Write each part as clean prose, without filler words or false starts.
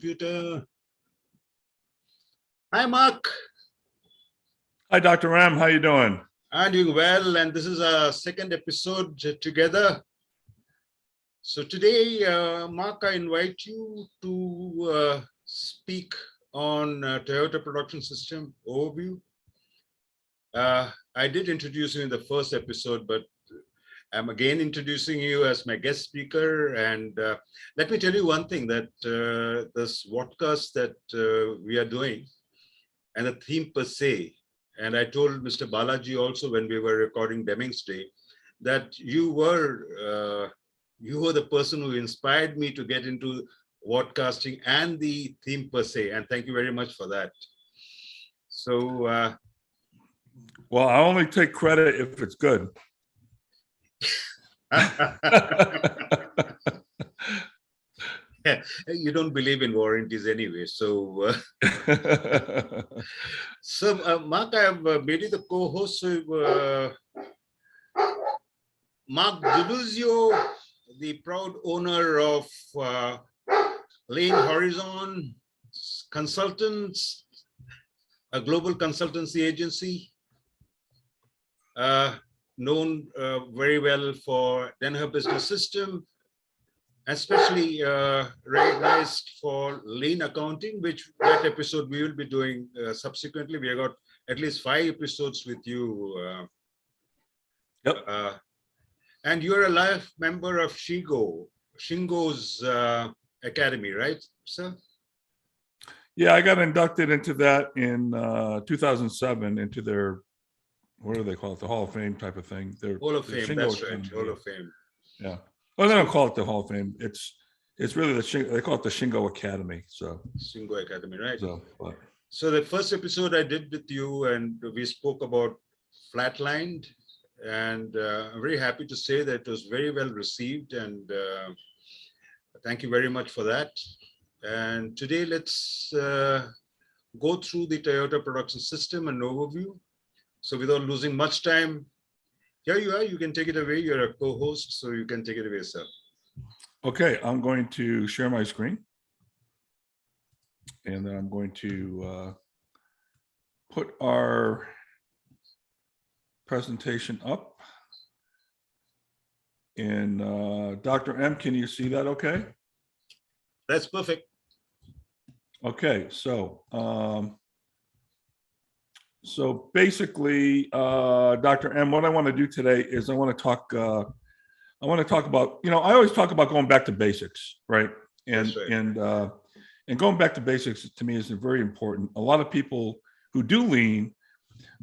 computer. Hi, Mark. Hi, Dr. Ram. How you doing? I'm doing well, and this is our second episode together. So today, Mark, I invite you to speak on Toyota Production System overview. I did introduce you in the first episode, but I'm again introducing you as my guest speaker. And let me tell you one thing, that this Vodcast that we are doing and the theme per se, and I told Mr. Balaji also when we were recording Deming's Day, that you were the person who inspired me to get into Vodcasting and the theme per se. And thank you very much for that. So, well, I only take credit if it's good. You don't believe in warranties anyway. So, Mark, I have made you the co-host. So, Mark DeLuzio, the proud owner of Lane Horizon Consultants, a global consultancy agency, known very well for Danaher Business System, especially recognized for lean accounting, which that episode we will be doing subsequently. We have got at least 5 episodes with you. Yep. And you're a life member of Shingo's academy, right, sir? Yeah, I got inducted into that in 2007 into their, what do they call it? The Hall of Fame type of thing. Hall of Fame, that's right, Hall of Fame. Yeah. Well, they don't call it the Hall of Fame. It's really they call it the Shingo Academy. So Shingo Academy, right? So the first episode I did with you, and we spoke about Flatlined, and I'm very happy to say that it was very well received, and thank you very much for that. And today let's go through the Toyota Production System and overview. So without losing much time, here you are, you can take it away. You're a co-host, so you can take it away, sir. Okay, I'm going to share my screen. And then I'm going to put our presentation up. And Dr. M, can you see that okay? That's perfect. Okay, so basically, Dr. M, what I want to do today is I want to talk about, I always talk about going back to basics, right? And right. And going back to basics to me is very important. A lot of people who do lean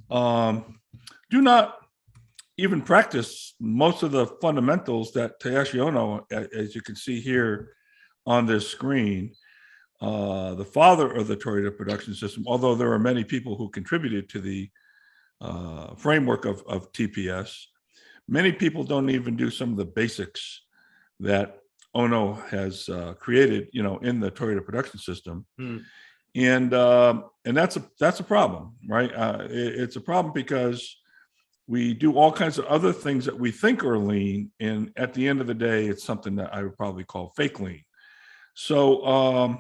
do not even practice most of the fundamentals that Tayashi Ono, as you can see here on this screen, the father of the Toyota Production System, although there are many people who contributed to the framework of TPS, many people don't even do some of the basics that Ono has created, in the Toyota Production System. And that's a problem, right? It's a problem because we do all kinds of other things that we think are lean, and at the end of the day, it's something that I would probably call fake lean. So,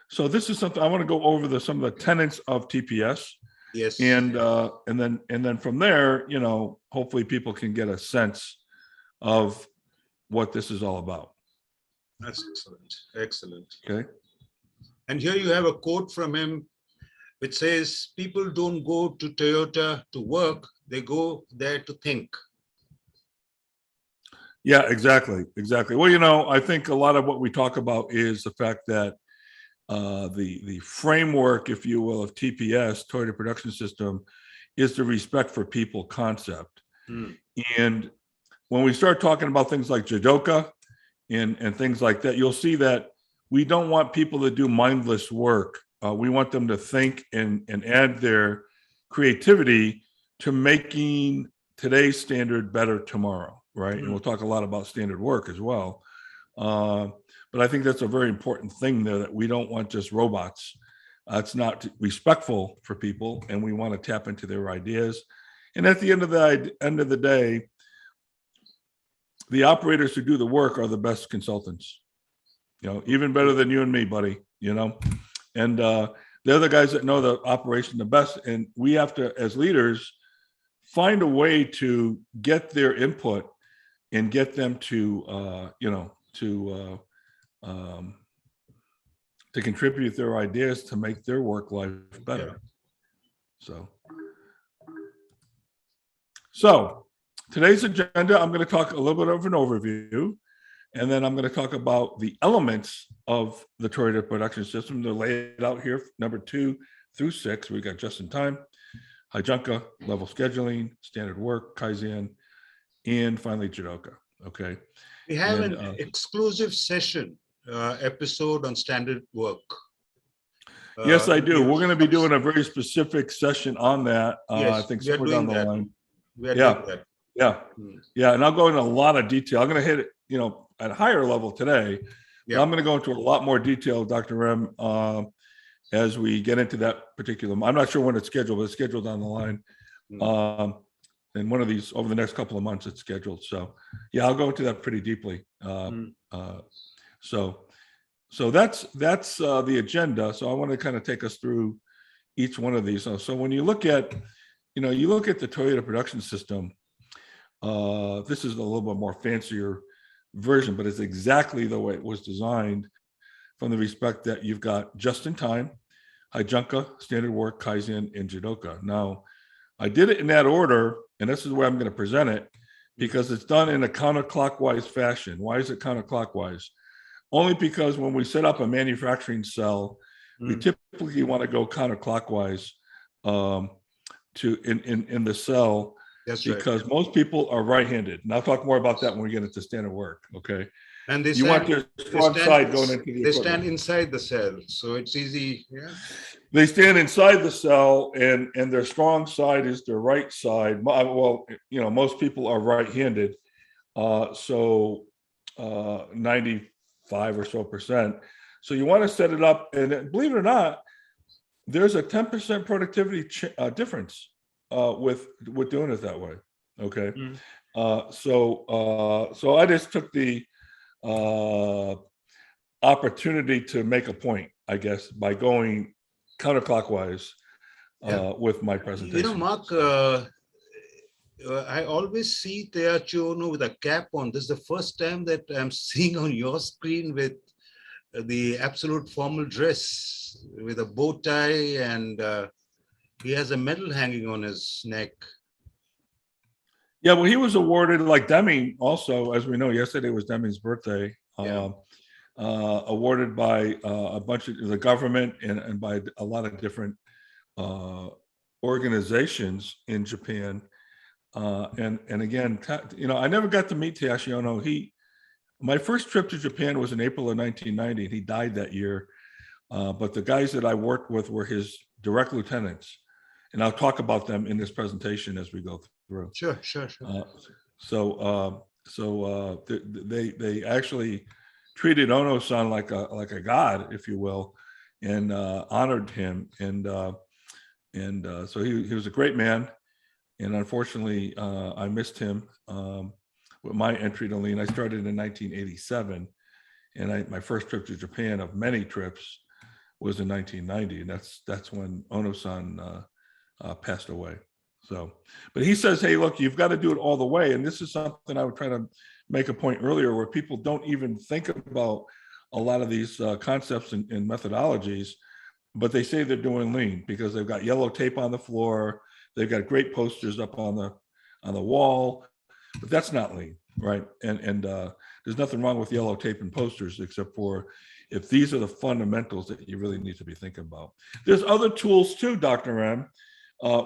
so this is something I want to go over some of the tenets of TPS. Yes. And then from there, hopefully people can get a sense of what this is all about. That's excellent. Excellent. Okay. And here you have a quote from him, which says, "People don't go to Toyota to work, they go there to think." Yeah, exactly. Well, I think a lot of what we talk about is the fact that the framework, if you will, of TPS, Toyota Production System, is the respect for people concept. And when we start talking about things like Judoka and things like that, you'll see that we don't want people to do mindless work. We want them to think and add their creativity to making today's standard better tomorrow, right? And we'll talk a lot about standard work as well. But I think that's a very important thing there, that we don't want just robots. It's not respectful for people, and we want to tap into their ideas. And at the end of the day, the operators who do the work are the best consultants. Even better than you and me, buddy. and they're the guys that know the operation the best. And we have to, as leaders, find a way to get their input and get them to, to contribute their ideas to make their work life better. So today's agenda, I'm going to talk a little bit of an overview, and then I'm going to talk about the elements of the Toyota production system. They're laid out here, number 2 through 6. We got just in time, Heijunka, level scheduling, standard work, Kaizen, and finally Jidoka. Okay. We have an exclusive session episode on standard work. Yes, I do. We're going to be doing a very specific session on that. Yes, I think we are somewhere doing down the that. line. We are doing that. Yeah. And I'll go into a lot of detail. I'm going to hit it, at a higher level today. Yeah. But I'm going to go into a lot more detail, Dr. M, as we get into that particular. I'm not sure when it's scheduled, but it's scheduled down the line. And one of these over the next couple of months, it's scheduled. So yeah, I'll go into that pretty deeply. So that's the agenda. So I want to kind of take us through each one of these. So when you look at, the Toyota production system, this is a little bit more fancier version, but it's exactly the way it was designed, from the respect that you've got just in time, Heijunka, standard work, Kaizen, and Jidoka. Now, I did it in that order, and this is the way I'm going to present it, because it's done in a counterclockwise fashion. Why is it counterclockwise? Only because when we set up a manufacturing cell, we typically want to go counterclockwise in the cell. That's because right. most people are right-handed. And I'll talk more about that when we get into standard work. Okay. And they want their strong side going into the They equipment. stand inside the cell, so it's easy. Yeah. They stand inside the cell, and their strong side is their right side. Well, most people are right-handed, so 95 or so percent. So you want to set it up, and believe it or not, there's a 10% productivity difference with doing it that way. Okay. So I just took the opportunity to make a point, I guess, by going counterclockwise with my presentation. Mark, I always see Teachono with a cap on. This is the first time that I'm seeing on your screen with the absolute formal dress with a bow tie, and he has a medal hanging on his neck. Yeah, well, he was awarded, like Deming also, as we know, yesterday was Deming's birthday, awarded by a bunch of the government and by a lot of different organizations in Japan. And again, I never got to meet Teachono. My first trip to Japan was in April of 1990, and he died that year. But the guys that I worked with were his direct lieutenants. And I'll talk about them in this presentation as we go through. Sure. They actually treated Ono-san like a god, if you will, and honored him. And so he was a great man. And unfortunately, I missed him with my entry to lean. I started in 1987, and my first trip to Japan of many trips was in 1990, and that's when Ono-san passed away. So, but he says, hey, look, you've got to do it all the way. And this is something I would try to make a point earlier, where people don't even think about a lot of these concepts and methodologies, but they say they're doing lean because they've got yellow tape on the floor. They've got great posters up on the wall, but that's not lean, right? And there's nothing wrong with yellow tape and posters, except for if these are the fundamentals that you really need to be thinking about. There's other tools too, Dr. M,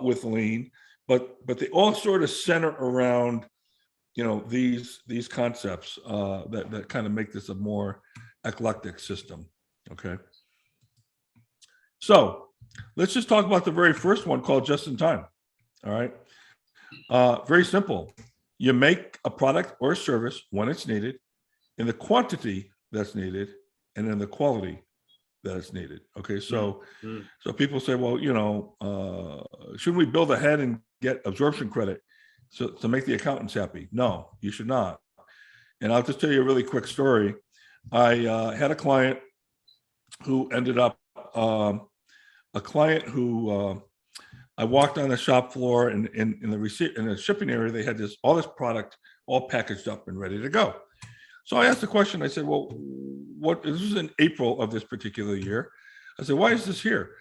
with lean, but they all sort of center around, these concepts that kind of make this a more eclectic system. Okay. So let's just talk about the very first one, called just in time. All right. Very simple. You make a product or a service when it's needed, in the quantity that's needed, and in the quality that it's needed. Okay. So people say, well, shouldn't we build ahead and get absorption credit to make the accountants happy? No, you should not. And I'll just tell you a really quick story. I had a client who ended up a client who I walked on the shop floor and in the shipping area, they had all this product all packaged up and ready to go. So I asked the question, I said, well, this was in April of this particular year. I said, why is this here?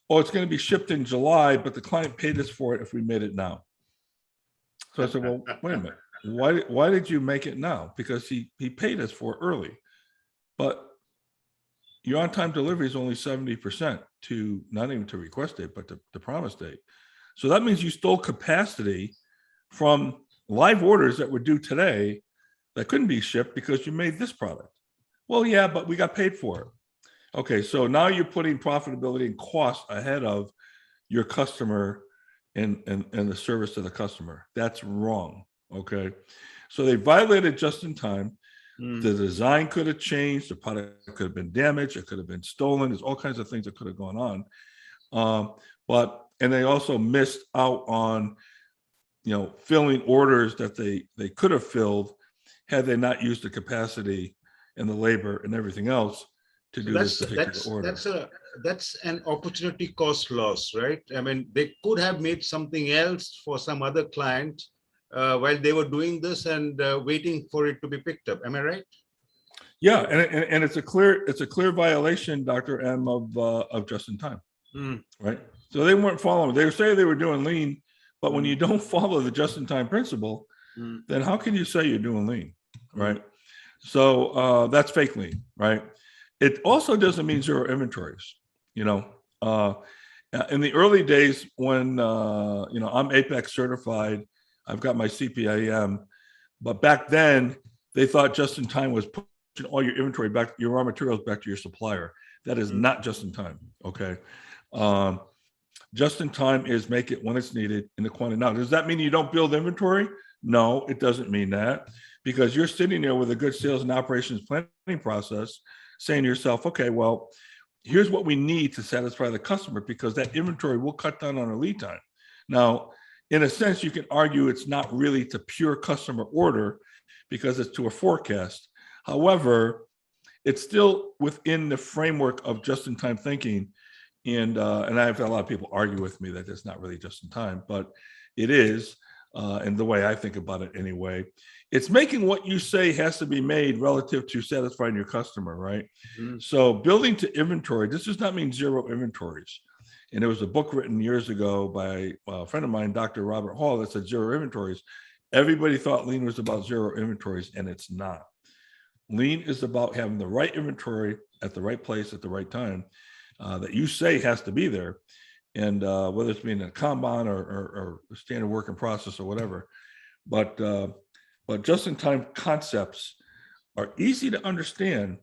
Oh, it's going to be shipped in July, but the client paid us for it if we made it now. So I said, well, wait a minute. Why did you make it now? Because he paid us for it early. But your on-time delivery is only 70% to not even to request date, but to promise date. So that means you stole capacity from live orders that were due today that couldn't be shipped because you made this product. Well, yeah, but we got paid for it. Okay, so now you're putting profitability and cost ahead of your customer and the service to the customer. That's wrong. Okay, so they violated just in time. The design could have changed. The product could have been damaged. It could have been stolen. There's all kinds of things that could have gone on. And they also missed out on, filling orders that they could have filled had they not used the capacity and the labor and everything else to do this particular order. That's an opportunity cost loss, right? I mean, they could have made something else for some other client while they were doing this and waiting for it to be picked up. Am I right? Yeah, and it's a clear violation, Dr. M, of just in time, right? So they weren't following. They were saying they were doing lean, but when you don't follow the just in time principle, then how can you say you're doing lean, right? So that's fake lean, right? It also doesn't mean zero inventories. In the early days when I'm Apex certified, I've got my CPIM, but back then they thought just in time was pushing all your inventory back, your raw materials back to your supplier. That is not just in time. Okay. Just in time is make it when it's needed in the quantity. Now, does that mean you don't build inventory? No, it doesn't mean that, because you're sitting there with a good sales and operations planning process saying to yourself, okay, well, here's what we need to satisfy the customer, because that inventory will cut down on our lead time. Now, in a sense, you can argue it's not really to pure customer order because it's to a forecast. However, it's still within the framework of just-in-time thinking. And I've had a lot of people argue with me that it's not really just in time, but it is. And the way I think about it anyway, it's making what you say has to be made relative to satisfying your customer, right? So building to inventory, this does not mean zero inventories. And there was a book written years ago by a friend of mine, Dr. Robert Hall, that said zero inventories. Everybody thought lean was about zero inventories, and it's not. Lean is about having the right inventory at the right place at the right time that you say has to be there. And whether it's being a Kanban or standard work in process or whatever. But just-in-time concepts are easy to understand,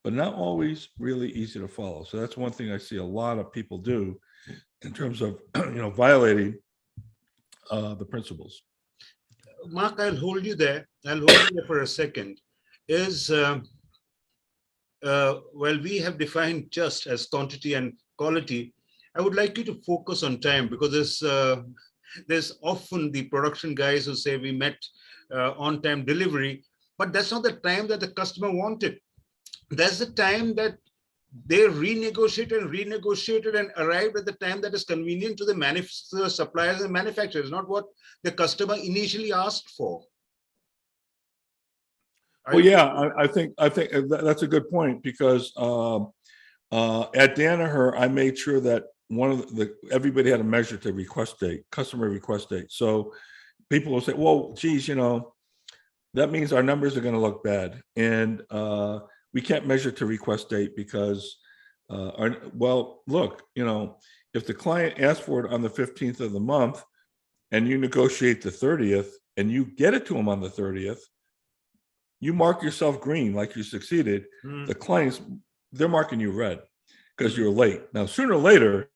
but not always really easy to follow. So that's one thing I see a lot of people do in terms of violating the principles. Mark, I'll hold you there. For a second. Well, we have defined just as quantity and quality. I would like you to focus on time, because there's often the production guys who say we met on-time delivery, but that's not the time that the customer wanted. That's the time that they renegotiated and arrived at the time that is convenient to the suppliers and manufacturers, not what the customer initially asked for. Well, yeah, I think that's a good point, because at Danaher, I made sure that everybody had a measure to request date, customer request date. So people will say, well, geez, that means our numbers are going to look bad. And we can't measure to request date because, look, if the client asks for it on the 15th of the month and you negotiate the 30th and you get it to them on the 30th, you mark yourself green, like you succeeded. The clients, they're marking you red because you're late. Now, sooner or later,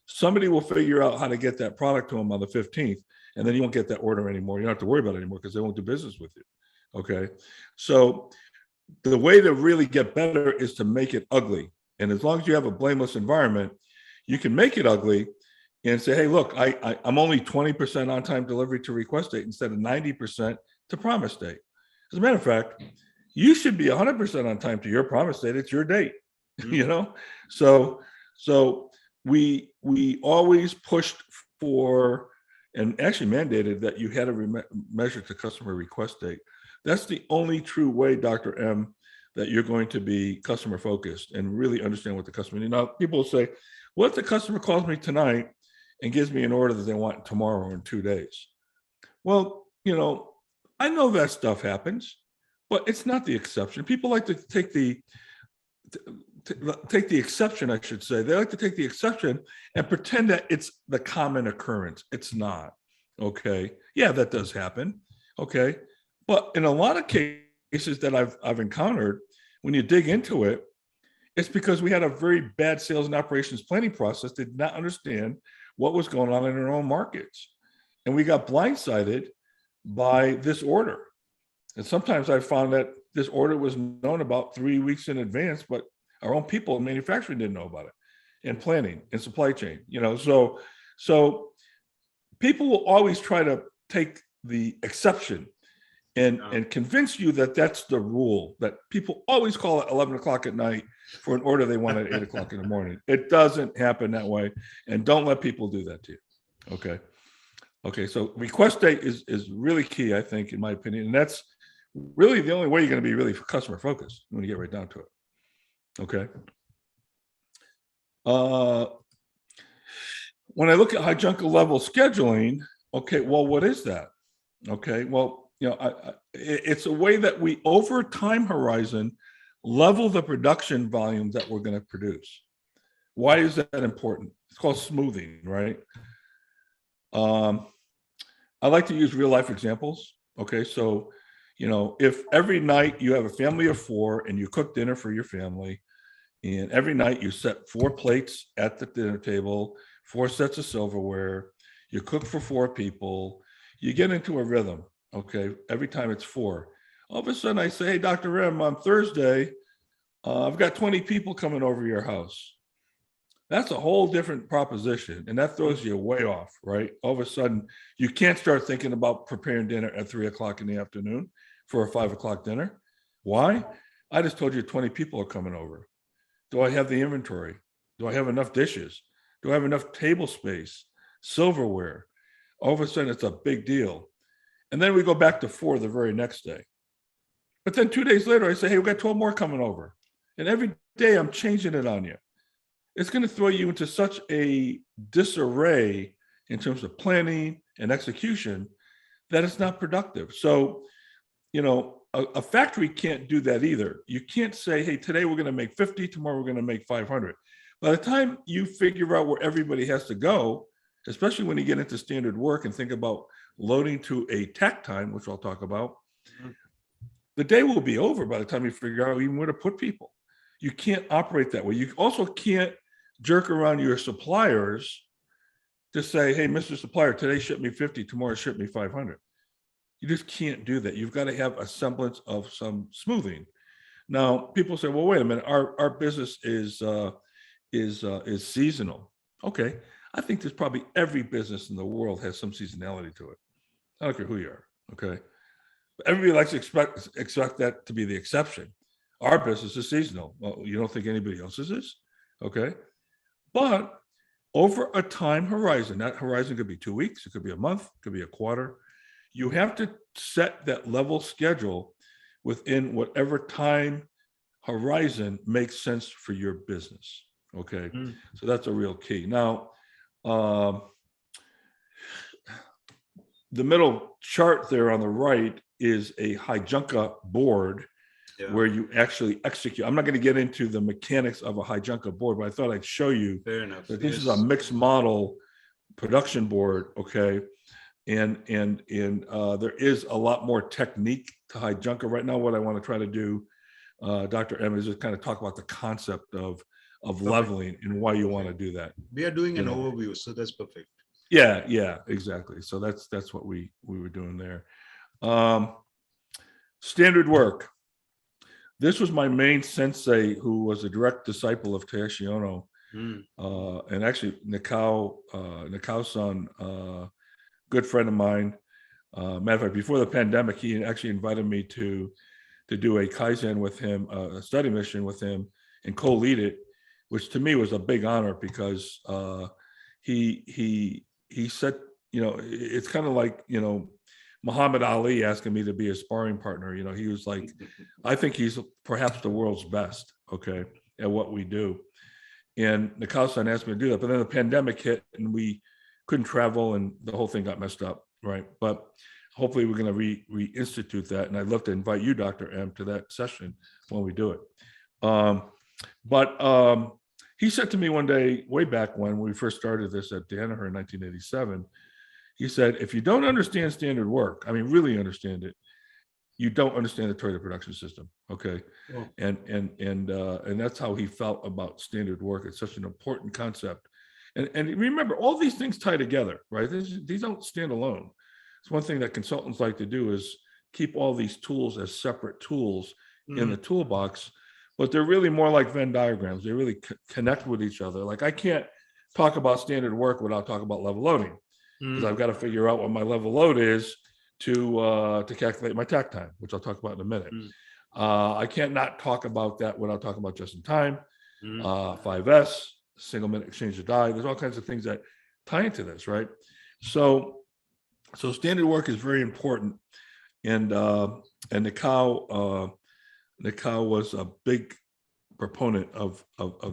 somebody will figure out how to get that product to them on the 15th, and then you won't get that order anymore. You don't have to worry about it anymore because they won't do business with you. Okay. So the way to really get better is to make it ugly. And as long as you have a blameless environment, you can make it ugly and say, hey, look, I'm only 20% on-time delivery to request date instead of 90% to promise date. As a matter of fact, you should be 100% on time to your promise date. It's your date. you know? So we always pushed for, and actually mandated that you had to measure the customer request date. That's the only true way, Dr. M, that you're going to be customer focused and really understand what the customer needs. Now, people will say, what if the customer calls me tonight and gives me an order that they want tomorrow or in 2 days? Well, I know that stuff happens, but it's not the exception. People like to take the exception, I should say. They like to take the exception and pretend that it's the common occurrence. It's not. Okay. Yeah, that does happen. Okay. But in a lot of cases that I've encountered, when you dig into it, it's because we had a very bad sales and operations planning process, did not understand what was going on in our own markets. And we got blindsided by this order. And sometimes I found that this order was known about 3 weeks in advance, but our own people in manufacturing didn't know about it, and planning and supply chain, so people will always try to take the exception and convince you that that's the rule, that people always call at 11 o'clock at night for an order they want at 8 o'clock in the morning. It doesn't happen that way. And don't let people do that to you. Okay. So request date is really key, I think, in my opinion. And that's really the only way you're going to be really customer focused when you get right down to it. Okay. When I look at Heijunka level scheduling, okay, well, what is that? Okay, well, it's a way that we, over time horizon, level the production volume that we're going to produce. Why is that important? It's called smoothing, right? I like to use real life examples. Okay, so if every night you have a family of 4 and you cook dinner for your family, and every night you set 4 plates at the dinner table, 4 sets of silverware, you cook for 4 people, you get into a rhythm. Okay, every time it's 4. All of a sudden I say, hey, Dr. M, on Thursday, I've got 20 people coming over your house. That's a whole different proposition, and that throws you way off, right? All of a sudden, you can't start thinking about preparing dinner at 3 o'clock in the afternoon for a 5 o'clock dinner. Why? I just told you 20 people are coming over. Do I have the inventory? Do I have enough dishes? Do I have enough table space, silverware? All of a sudden, it's a big deal. And then we go back to 4 the very next day. But then 2 days later, I say, hey, we got 12 more coming over. And every day I'm changing it on you. It's going to throw you into such a disarray in terms of planning and execution that it's not productive. So, a factory can't do that either. You can't say, hey, today we're going to make 50, tomorrow we're going to make 500. By the time you figure out where everybody has to go, especially when you get into standard work and think about loading to a takt time, which I'll talk about, the day will be over by the time you figure out even where to put people. You can't operate that way. You also can't jerk around your suppliers to say, hey, Mr. Supplier, today ship me 50, tomorrow ship me 500. You just can't do that. You've got to have a semblance of some smoothing. Now, people say, well, wait a minute, our business is seasonal. Okay, I think there's probably every business in the world has some seasonality to it. I don't care who you are, okay? But everybody likes to expect that to be the exception. Our business is seasonal. Well, you don't think anybody else's is? Okay. But over a time horizon, that horizon could be 2 weeks, it could be a month, it could be a quarter. You have to set that level schedule within whatever time horizon makes sense for your business. Okay. So that's a real key. Now, the middle chart there on the right is a Heijunka board where you actually execute. I'm not going to get into the mechanics of a Heijunka board, but I thought I'd show you that this is a mixed model production board. Okay. And there is a lot more technique to Heijunka. Right now, what I want to try to do, Dr. M, is just kind of talk about the concept of leveling and why you want to do that. We are doing an overview, so that's perfect. Yeah, exactly. So that's what we were doing there. Standard work. This was my main sensei, who was a direct disciple of Tayashi Ono, and actually Nikao-san, good friend of mine. Matter of fact, before the pandemic, he actually invited me to do a Kaizen with him, a study mission with him and co-lead it, which to me was a big honor because he said, it's kind of like, Muhammad Ali asking me to be a sparring partner. He was like, I think he's perhaps the world's best, okay, at what we do. And Nakao-san asked me to do that, but then the pandemic hit and we couldn't travel and the whole thing got messed up, right? But hopefully we're going to reinstitute that. And I'd love to invite you, Dr. M, to that session when we do it. But he said to me one day, way back when we first started this at Danaher in 1987, he said, if you don't understand standard work, I mean, really understand it, you don't understand the Toyota production system, okay? Oh. And that's how he felt about standard work. It's such an important concept. And remember, all these things tie together, right? These don't stand alone. It's one thing that consultants like to do is keep all these tools as separate tools in the toolbox, but they're really more like Venn diagrams. They really connect with each other. Like I can't talk about standard work without talking about level loading, because I've got to figure out what my level load is to calculate my takt time, which I'll talk about in a minute. I can't not talk about that without talking about just in time, 5S, single minute exchange of die. There's all kinds of things that tie into this, right? So standard work is very important, and Nakao was a big proponent of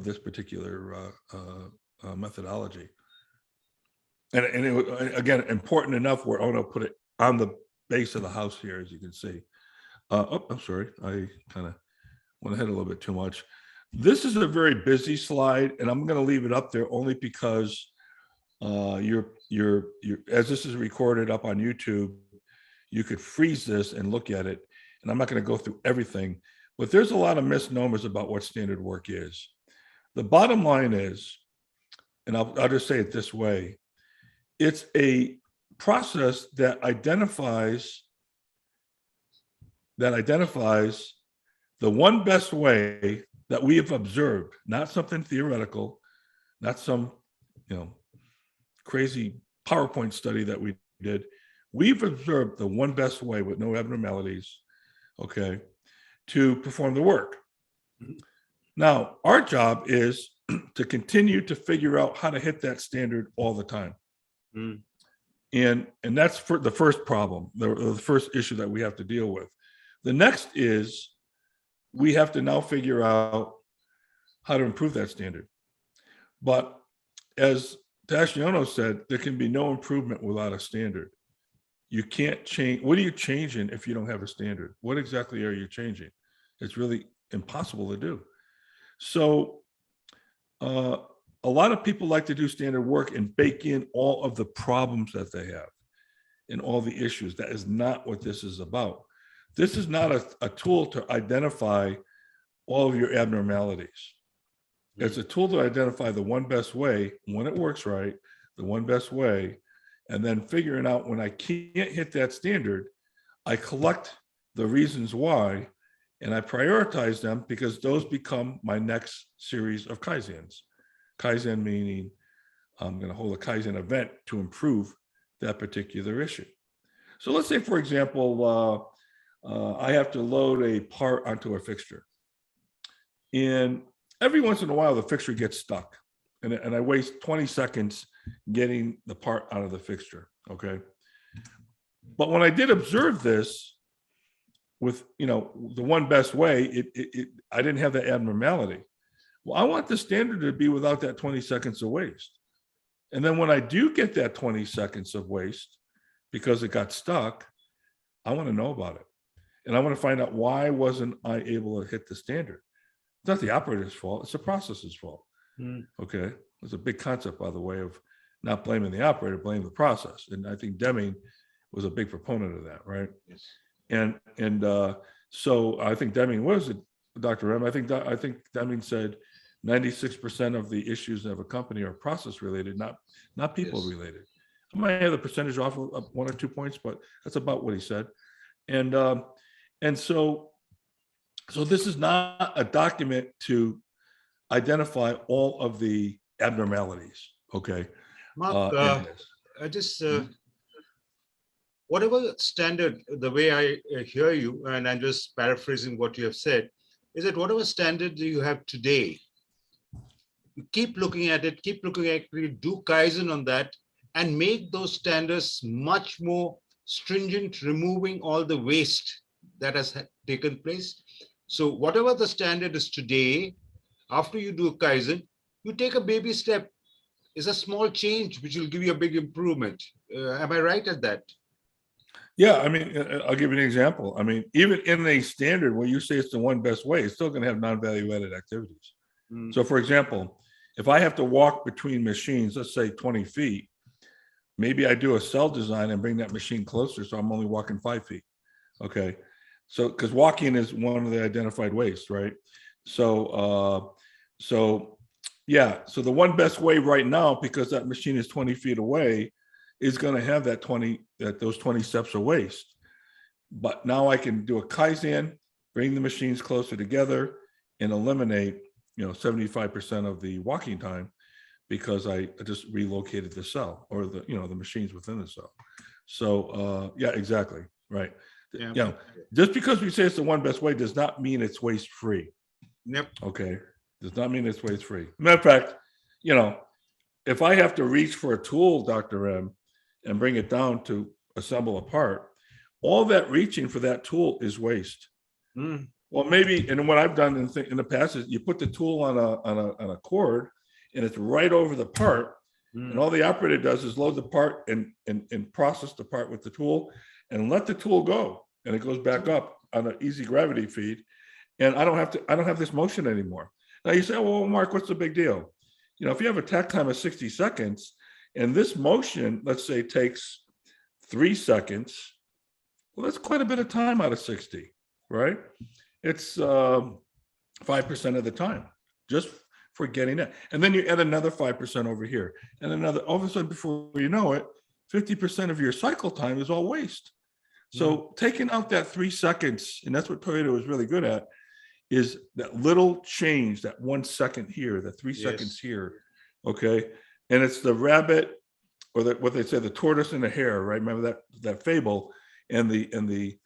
this particular methodology, and it was, again, important enough where Ono put it on the base of the house here, as you can see. I'm sorry, I kind of went ahead a little bit too much. This is a very busy slide, and I'm going to leave it up there only because you're as this is recorded up on YouTube, you could freeze this and look at it. And I'm not going to go through everything, but there's a lot of misnomers about what standard work is. The bottom line is, and I'll just say it this way, it's a process that identifies the one best way that we have observed, not something theoretical, not some, crazy PowerPoint study that we did. We've observed the one best way with no abnormalities, okay, to perform the work. Now, our job is to continue to figure out how to hit that standard all the time. And that's for the first problem, the first issue that we have to deal with. The next is we have to now figure out how to improve that standard. But as Takashi Ono said, there can be no improvement without a standard. You can't change. What are you changing if you don't have a standard? What exactly are you changing? It's really impossible to do. So a lot of people like to do standard work and bake in all of the problems that they have and all the issues. That is not what this is about. This is not a tool to identify all of your abnormalities. It's a tool to identify the one best way, when it works right, the one best way, and then figuring out when I can't hit that standard, I collect the reasons why, and I prioritize them because those become my next series of Kaizens. Kaizen meaning I'm going to hold a Kaizen event to improve that particular issue. So let's say, for example, I have to load a part onto a fixture. And every once in a while, the fixture gets stuck. And I waste 20 seconds getting the part out of the fixture, okay? But when I did observe this with, the one best way, I didn't have that abnormality. Well, I want the standard to be without that 20 seconds of waste. And then when I do get that 20 seconds of waste because it got stuck, I want to know about it. And I want to find out why wasn't I able to hit the standard. It's not the operator's fault, it's the process's fault. Okay. It's a big concept, by the way, of not blaming the operator, blaming the process. And I think Deming was a big proponent of that, right? Yes. And so I think Deming was Dr. M. I think Deming said 96% of the issues of a company are process related, not people related. I might have the percentage off of 1 or 2 points, but that's about what he said. And so this is not a document to identify all of the abnormalities. Okay. Mark, I just, whatever standard, the way I hear you, and I'm just paraphrasing what you have said, is that whatever standard you have today, you keep looking at it, keep looking at it, do Kaizen on that, and make those standards much more stringent, removing all the waste that has taken place. So whatever the standard is today, after you do Kaizen, you take a baby step. It's a small change which will give you a big improvement. Am I right at that? Yeah, I mean, I'll give you an example. I mean, even in a standard where you say it's the one best way, it's still going to have non-value added activities. So for example, if I have to walk between machines, let's say 20 feet, maybe I do a cell design and bring that machine closer, so I'm only walking 5 feet. Okay. So, because walking is one of the identified ways, right? So, yeah. So the one best way right now, because that machine is 20 feet away, is going to have those 20 steps of waste. But now I can do a Kaizen, bring the machines closer together, and eliminate, 75% of the walking time, because I just relocated the cell, or the machines within the cell. So yeah, exactly. Right. Yeah. Just because we say it's the one best way does not mean it's waste free. Yep. Okay. Does not mean it's waste free. Matter of fact, if I have to reach for a tool, Dr. M, and bring it down to assemble a part, all that reaching for that tool is waste. Well, maybe, and what I've done in the past is you put the tool on a cord, and it's right over the part, and all the operator does is load the part and process the part with the tool, and let the tool go, and it goes back up on an easy gravity feed, and I don't have this motion anymore. Now you say, well, Mark, what's the big deal? If you have a takt time of 60 seconds, and this motion, let's say, takes 3 seconds, well, that's quite a bit of time out of 60, right? It's 5% of the time, just for getting that. And then you add another 5% over here, and another, all of a sudden, before you know it, 50% of your cycle time is all waste. So taking out that 3 seconds, and that's what Toyota was really good at, is that little change, that 1 second here, that 3 seconds here, okay? And it's the rabbit, or what they say, the tortoise and the hare, right? Remember that fable? And the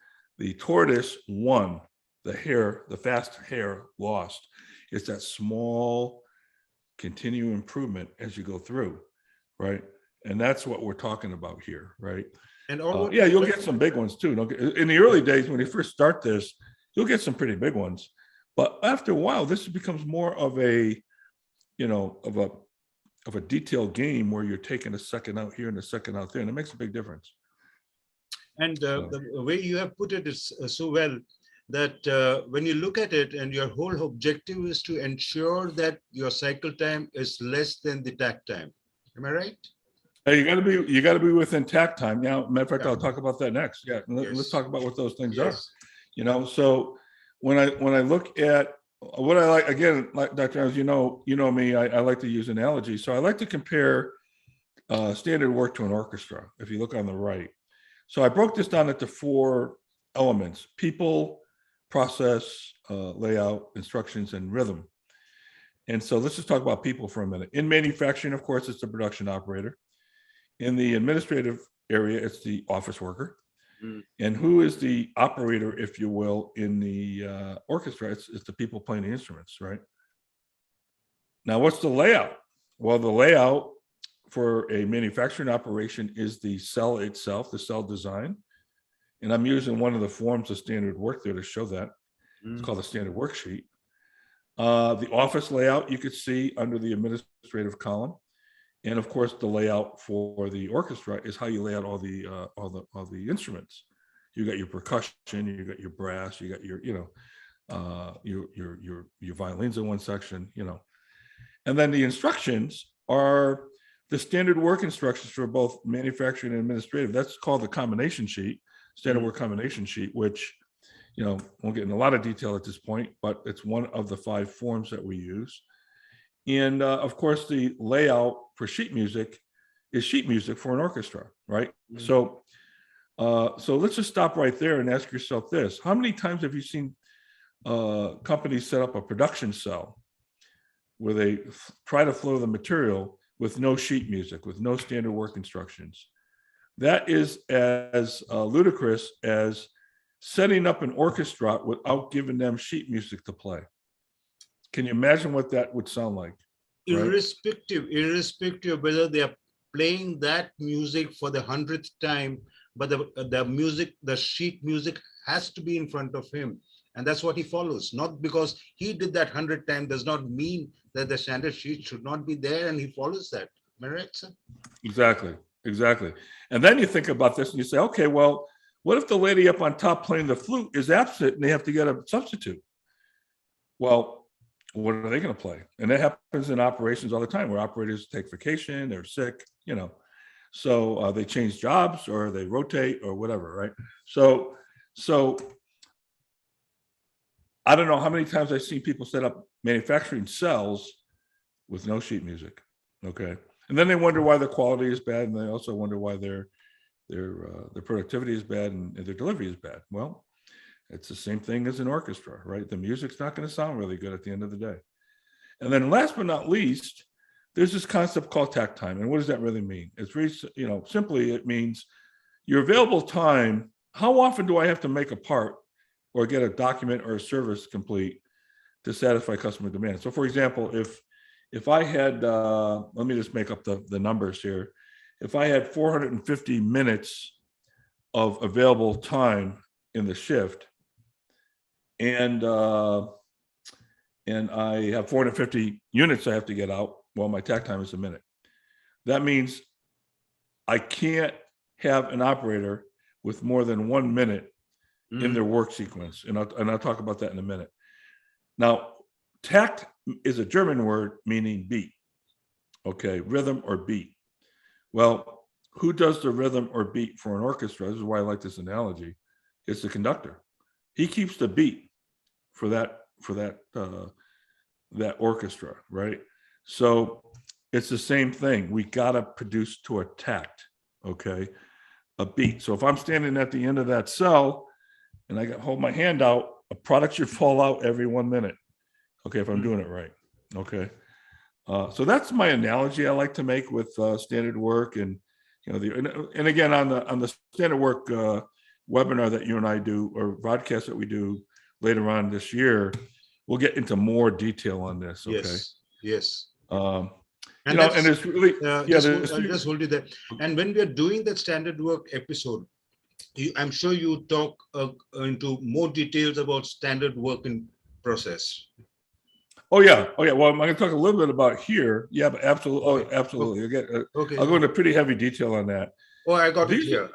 tortoise won, the fast hare lost. It's that small continual improvement as you go through, right? And that's what we're talking about here, right? And yeah, you'll get some big ones too. In the early days, when you first start this, you'll get some pretty big ones. But after a while, this becomes more of a, of a detailed game where you're taking a second out here and a second out there, and it makes a big difference. And the way you have put it is so well, that when you look at it, and your whole objective is to ensure that your cycle time is less than the takt time. Am I right? Hey, you got to be within takt time. Now, matter of fact, I'll talk about that next. Yeah, let's talk about what those things are. So when I look at what I like, again, like Dr. Jones, you know me, I like to use analogy. So I like to compare standard work to an orchestra, if you look on the right. So I broke this down into 4 elements: people, process, layout, instructions, and rhythm. And so let's just talk about people for a minute. In manufacturing, of course, it's the production operator. In the administrative area, it's the office worker. And who is the operator, if you will, in the orchestra? It's the people playing the instruments, right? Now, what's the layout? Well, the layout for a manufacturing operation is the cell itself, the cell design. And I'm using one of the forms of standard work there to show that. It's called the standard worksheet. The office layout you could see under the administrative column. And of course, the layout for the orchestra is how you lay out all the instruments. You got your percussion, you got your brass, you got your your violins in one section, and then the instructions are the standard work instructions for both manufacturing and administrative. That's called the combination sheet, standard work combination sheet, which won't get in a lot of detail at this point, but it's one of the 5 forms that we use. And of course, the layout for sheet music is sheet music for an orchestra, right? So let's just stop right there and ask yourself this: how many times have you seen companies set up a production cell where they try to flow the material with no sheet music, with no standard work instructions? That is as ludicrous as setting up an orchestra without giving them sheet music to play. Can you imagine what that would sound like? Right? Irrespective of whether they are playing that music for the 100th time, but the sheet music has to be in front of him. And that's what he follows. Not because he did that 100 times does not mean that the standard sheet should not be there, and he follows that. Am I right, sir? Exactly. And then you think about this and you say, okay, well, what if the lady up on top playing the flute is absent and they have to get a substitute? Well, what are they going to play? And that happens in operations all the time, where operators take vacation, they're sick, so they change jobs or they rotate or whatever, right? So I don't know how many times I've seen people set up manufacturing cells with no sheet music. Okay. And then they wonder why the quality is bad. And they also wonder why their productivity is bad and their delivery is bad. Well, it's the same thing as an orchestra, right? The music's not going to sound really good at the end of the day. And then last but not least, there's this concept called takt time. And what does that really mean? It's really, simply it means your available time. How often do I have to make a part or get a document or a service complete to satisfy customer demand? So for example, if I had, let me just make up the numbers here. If I had 450 minutes of available time in the shift, and I have 450 units I have to get out, well, my takt time is a minute. That means I can't have an operator with more than 1 minute in their work sequence. And I'll talk about that in a minute. Now, takt is a German word meaning beat. Okay, rhythm or beat. Well, who does the rhythm or beat for an orchestra? This is why I like this analogy. It's the conductor. He keeps the beat for that orchestra, right? So it's the same thing. We gotta produce to a takt, okay, a beat. So if I'm standing at the end of that cell and I hold my hand out, a product should fall out every 1 minute. Okay, if I'm doing it right. Okay, so that's my analogy I like to make with standard work, and and again on the standard work webinar that you and I do, or Vodcast that we do later on this year, we'll get into more detail on this. Okay. Yes. And it's really I'll just hold you there. And when we are doing that standard work episode, I'm sure you talk into more details about standard work in process. Oh yeah. Well, I'm going to talk a little bit about here. Yeah, but absolutely. Okay. Oh, absolutely. Okay. I'll go into pretty heavy detail on that. Oh, I got it here.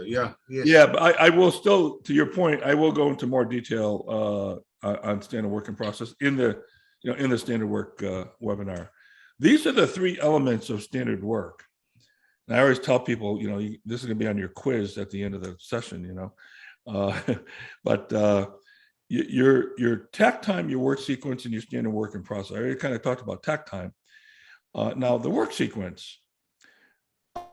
Yeah. Yes. Yeah, but I will still, to your point, I will go into more detail on standard work in process in the standard work webinar. These are the 3 elements of standard work. And I always tell people, this is going to be on your quiz at the end of the session, but your takt time, your work sequence, and your standard work in process. I already kind of talked about takt time. Now the work sequence,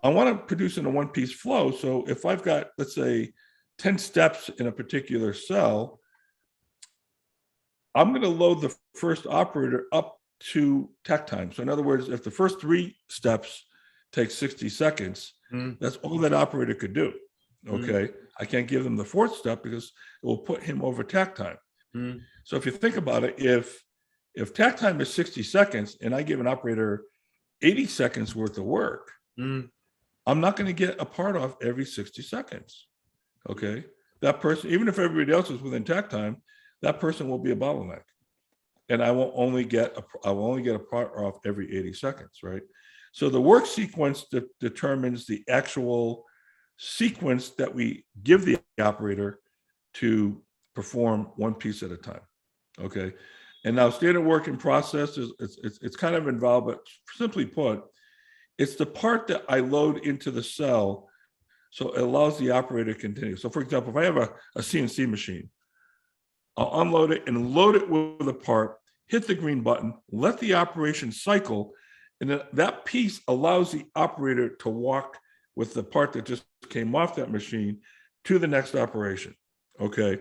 I want to produce in a one-piece flow. So if I've got, let's say, 10 steps in a particular cell, I'm going to load the first operator up to takt time. So in other words, if the first 3 steps take 60 seconds, that's all that operator could do. Okay. I can't give them the 4th step because it will put him over takt time. So if you think about it, if takt time is 60 seconds and I give an operator 80 seconds worth of work, I'm not going to get a part off every 60 seconds. Okay. That person, even if everybody else is within takt time, that person will be a bottleneck. And I will only get a part off every 80 seconds, right? So the work sequence determines the actual sequence that we give the operator to perform one piece at a time. Okay. And now standard work in process it's kind of involved, but simply put, it's the part that I load into the cell so it allows the operator to continue. So for example, if I have a CNC machine, I'll unload it and load it with a part, hit the green button, let the operation cycle, and then that piece allows the operator to walk with the part that just came off that machine to the next operation. Okay.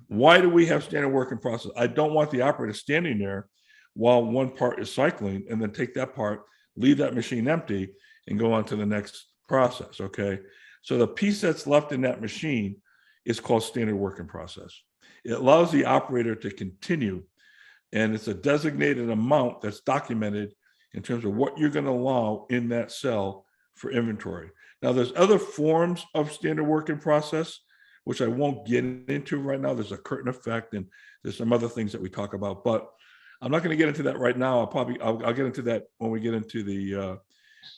Why do we have standard work in process? I don't want the operator standing there while one part is cycling and then take that part, leave that machine empty, and go on to the next process. Okay. So the piece that's left in that machine is called standard working process. It allows the operator to continue, and it's a designated amount that's documented in terms of what you're going to allow in that cell for inventory. Now, there's other forms of standard working process, which I won't get into right now. There's a curtain effect, and there's some other things that we talk about, but I'm not going to get into that right now. I'll get into that when we get into the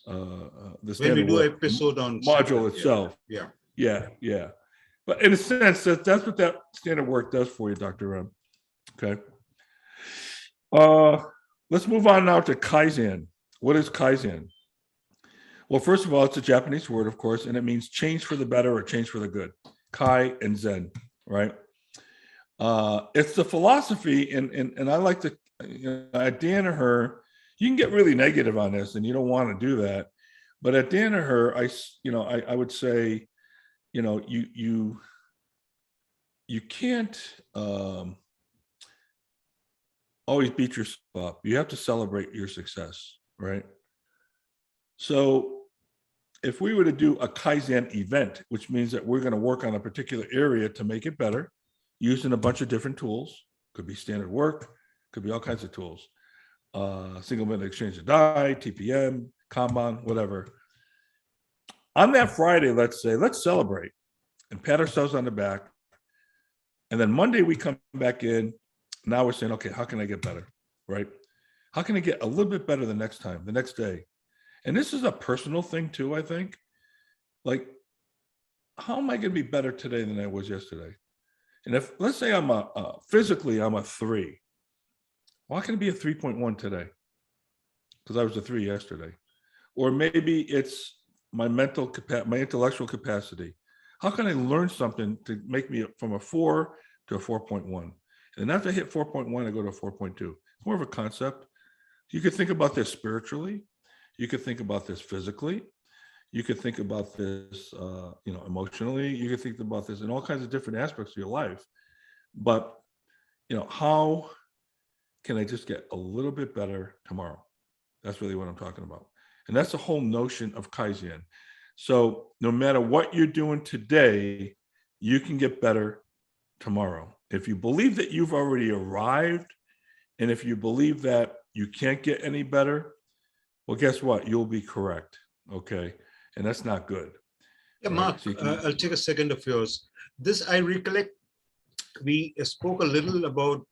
when we do episode on module itself. Yeah. But in a sense, that's what that standard work does for you, Dr. M. Okay. Let's move on now to Kaizen. What is Kaizen? Well, first of all, it's a Japanese word, of course, and it means change for the better or change for the good. Kai and Zen, right? It's the philosophy, and I like to, at Danaher, you can get really negative on this, and you don't want to do that. But at Danaher, I would say, you can't always beat yourself up. You have to celebrate your success, right? So if we were to do a Kaizen event, which means that we're going to work on a particular area to make it better, using a bunch of different tools, could be standard work, could be all kinds of tools, single minute exchange of die, TPM, Kanban, whatever. On that Friday, let's say, let's celebrate and pat ourselves on the back. And then Monday we come back in. Now we're saying, okay, how can I get better, right? How can I get a little bit better the next time, the next day? And this is a personal thing too, I think. Like, how am I going to be better today than I was yesterday? And if, let's say physically I'm a 3, why can it be a 3.1 today? Because I was a 3 yesterday. Or maybe it's my intellectual capacity. How can I learn something to make me from a 4 to a 4.1? And after I hit 4.1, I go to a 4.2. It's more of a concept. You could think about this spiritually. You could think about this physically. You could think about this, emotionally. You could think about this in all kinds of different aspects of your life. But, how can I just get a little bit better tomorrow? That's really what I'm talking about. And that's the whole notion of Kaizen. So no matter what you're doing today, you can get better tomorrow. If you believe that you've already arrived, and if you believe that you can't get any better, well, guess what? You'll be correct. Okay. And that's not good. Yeah, Mark, so I'll take a second of yours. This, I recollect, we spoke a little about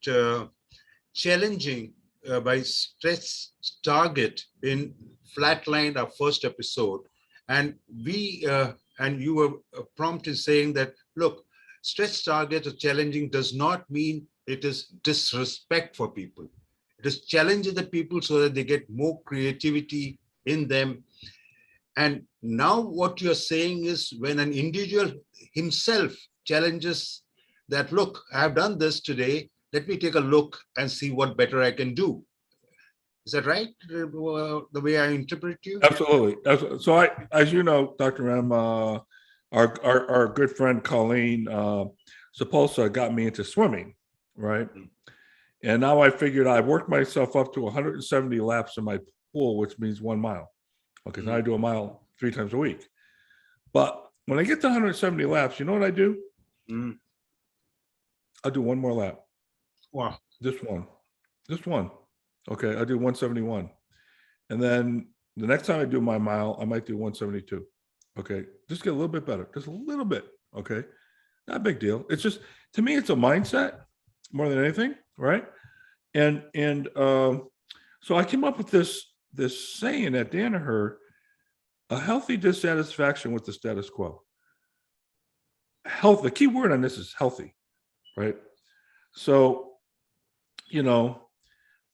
challenging by stretch target in Flatline, our first episode. And you were prompt in saying that, look, stretch target or challenging does not mean it is disrespect for people. It is challenging the people so that they get more creativity in them. And now what you're saying is when an individual himself challenges that, look, I've done this today, let me take a look and see what better I can do. Is that right? The way I interpret you? Absolutely. So as you know, Dr. M, our good friend Colleen Sepulsa got me into swimming, right? And now I figured I worked myself up to 170 laps in my pool, which means 1 mile. Okay, now I do a mile 3 times a week. But when I get to 170 laps, you know what I do? I'll do 1 more lap. Wow. Just one. Okay, I'll do 171. And then the next time I do my mile, I might do 172. Okay, just get a little bit better, just a little bit. Okay, not a big deal. It's just, to me, it's a mindset more than anything, right? And so I came up with this saying at Danaher: a healthy dissatisfaction with the status quo. Health, the key word on this is healthy, right? So,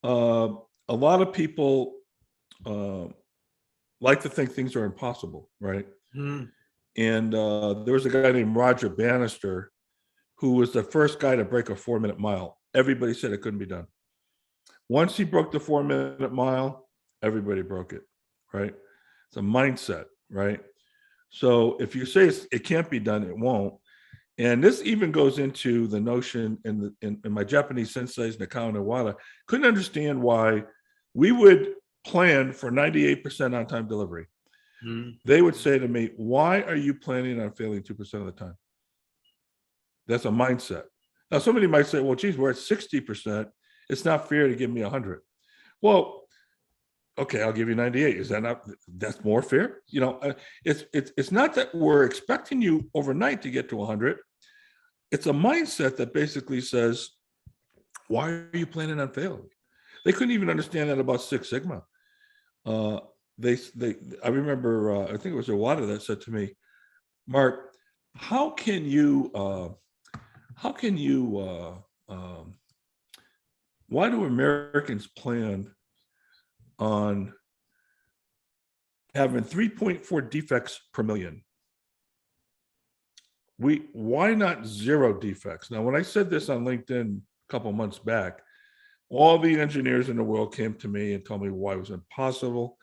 a lot of people like to think things are impossible, right? And there was a guy named Roger Bannister who was the first guy to break a 4-minute mile. Everybody said it couldn't be done. Once he broke the 4-minute mile, everybody broke it, right? It's a mindset, right? So if you say it can't be done, it won't. And this even goes into the notion in my Japanese senseis, Nakao and Iwata, couldn't understand why we would plan for 98% on-time delivery. They would say to me, why are you planning on failing 2% of the time? That's a mindset. Now, somebody might say, well, geez, we're at 60%. It's not fair to give me 100. Well, okay, I'll give you 98. Is that not, that's more fair? You know, it's not that we're expecting you overnight to get to 100. It's a mindset that basically says, why are you planning on failing? They couldn't even understand that about Six Sigma. I remember, I think it was Iwata that said to me, Mark, how can you, why do Americans plan on having 3.4 defects per million? Why not 0 defects? Now, when I said this on LinkedIn a couple months back, all the engineers in the world came to me and told me why it was impossible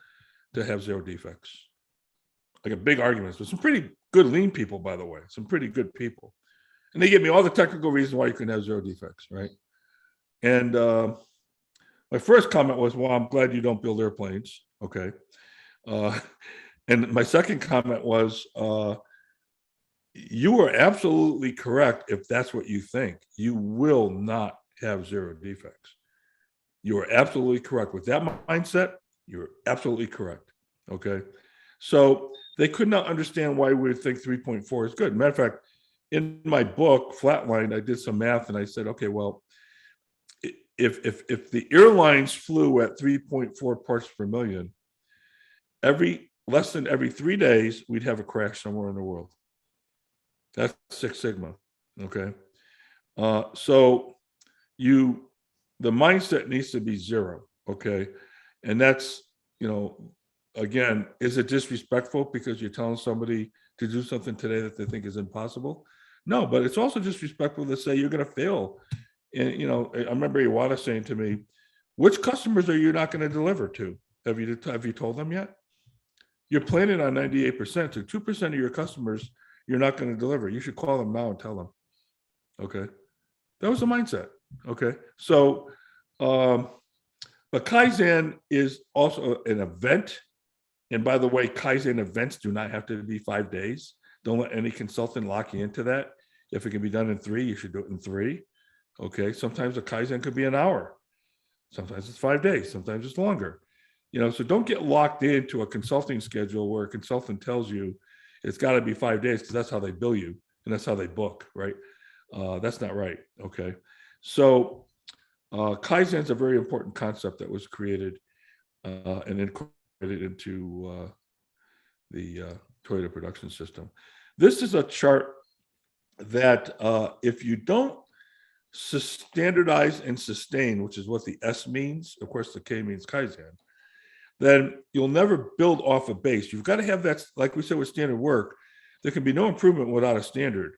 to have 0 defects. Like a big arguments with some pretty good lean people, by the way, some pretty good people. And they gave me all the technical reasons why you couldn't have 0 defects, right? And my first comment was, well, I'm glad you don't build airplanes. Okay. And my second comment was, you are absolutely correct if that's what you think. You will not have 0 defects. You are absolutely correct. With that mindset, you're absolutely correct. Okay. So they could not understand why we would think 3.4 is good. Matter of fact, in my book, Flatline, I did some math and I said, okay, well, if the airlines flew at 3.4 parts per million, less than every 3 days, we'd have a crash somewhere in the world. That's Six Sigma. Okay. So the mindset needs to be 0. Okay. And that's, you know, again, is it disrespectful because you're telling somebody to do something today that they think is impossible? No, but it's also disrespectful to say you're going to fail. And, you know, I remember Iwata saying to me, which customers are you not going to deliver to? Have you told them yet? You're planning on 98%. So 2% of your customers, you're not going to deliver. You should call them now and tell them. Okay. That was the mindset. Okay. So, but Kaizen is also an event. And by the way, Kaizen events do not have to be 5 days. Don't let any consultant lock you into that. If it can be done in 3, you should do it in 3. Okay. Sometimes a Kaizen could be an hour. Sometimes it's 5 days. Sometimes it's longer. You know, so don't get locked into a consulting schedule where a consultant tells you it's got to be 5 days because that's how they bill you and that's how they book, right? That's not right. Okay. So Kaizen is a very important concept that was created and incorporated into the Toyota production system. This is a chart that if you don't standardize and sustain, which is what the S means, of course the K means Kaizen, then you'll never build off a base. You've got to have that, like we said with standard work, there can be no improvement without a standard.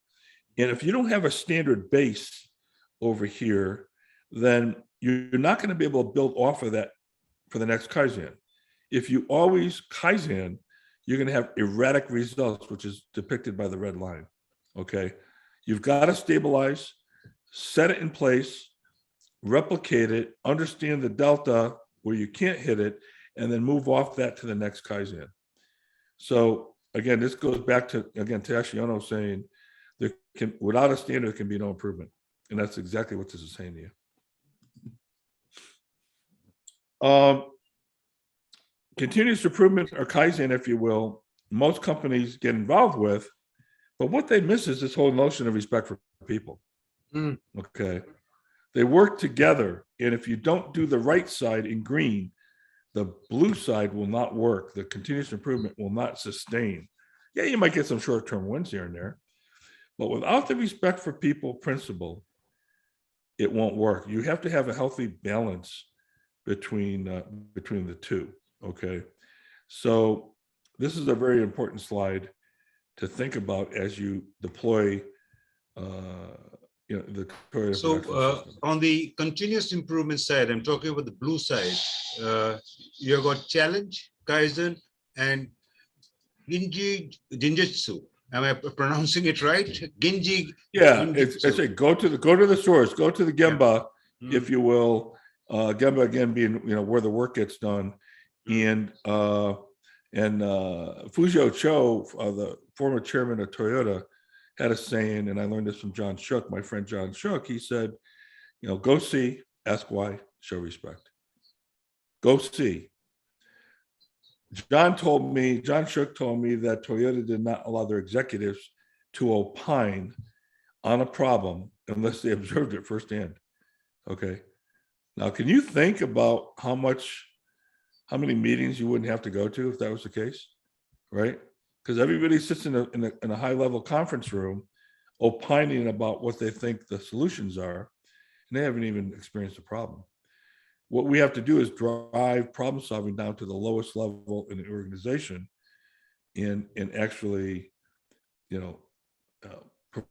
And if you don't have a standard base over here, then you're not going to be able to build off of that for the next Kaizen. If you always Kaizen, you're going to have erratic results, which is depicted by the red line. Okay. You've got to stabilize, set it in place, replicate it, understand the delta where you can't hit it, and then move off that to the next Kaizen. So again, this goes back to, again, Tashi Ono saying, without a standard, there can be no improvement. And that's exactly what this is saying to you. Continuous improvement, or Kaizen, if you will, most companies get involved with, but what they miss is this whole notion of respect for people. Okay. They work together. And if you don't do the right side in green, the blue side will not work. The continuous improvement will not sustain. Yeah, you might get some short-term wins here and there, but without the respect for people principle, it won't work. You have to have a healthy balance between the two. Okay. So this is a very important slide to think about as you deploy the Toyota So production system. on the continuous improvement side, I'm talking about the blue side. You've got challenge, Kaizen, and Jinjitsu. Am I pronouncing it right? Ginji. Yeah, it's a go to the source, go to the Gemba, if you will. Gemba again being where the work gets done, and Fujio Cho, the former chairman of Toyota, had a saying, and I learned this from John Shook, my friend John Shook. He said, go see, ask why, show respect. Go see. John Shook told me that Toyota did not allow their executives to opine on a problem unless they observed it firsthand. Okay. Now, can you think about how many meetings you wouldn't have to go to if that was the case, right? Because everybody sits in a high-level conference room opining about what they think the solutions are, and they haven't even experienced a problem. What we have to do is drive problem solving down to the lowest level in the organization and actually,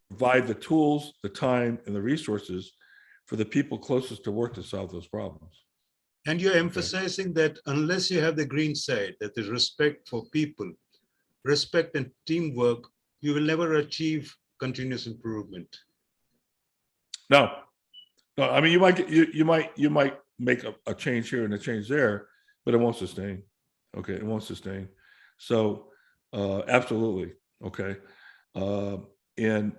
provide the tools, the time, and the resources for the people closest to work to solve those problems. And you're emphasizing that unless you have the green side, that is respect for people, respect and teamwork, you will never achieve continuous improvement. No, I mean, you might make a change here and a change there, but it won't sustain. Okay, it won't sustain. So, absolutely. Okay, and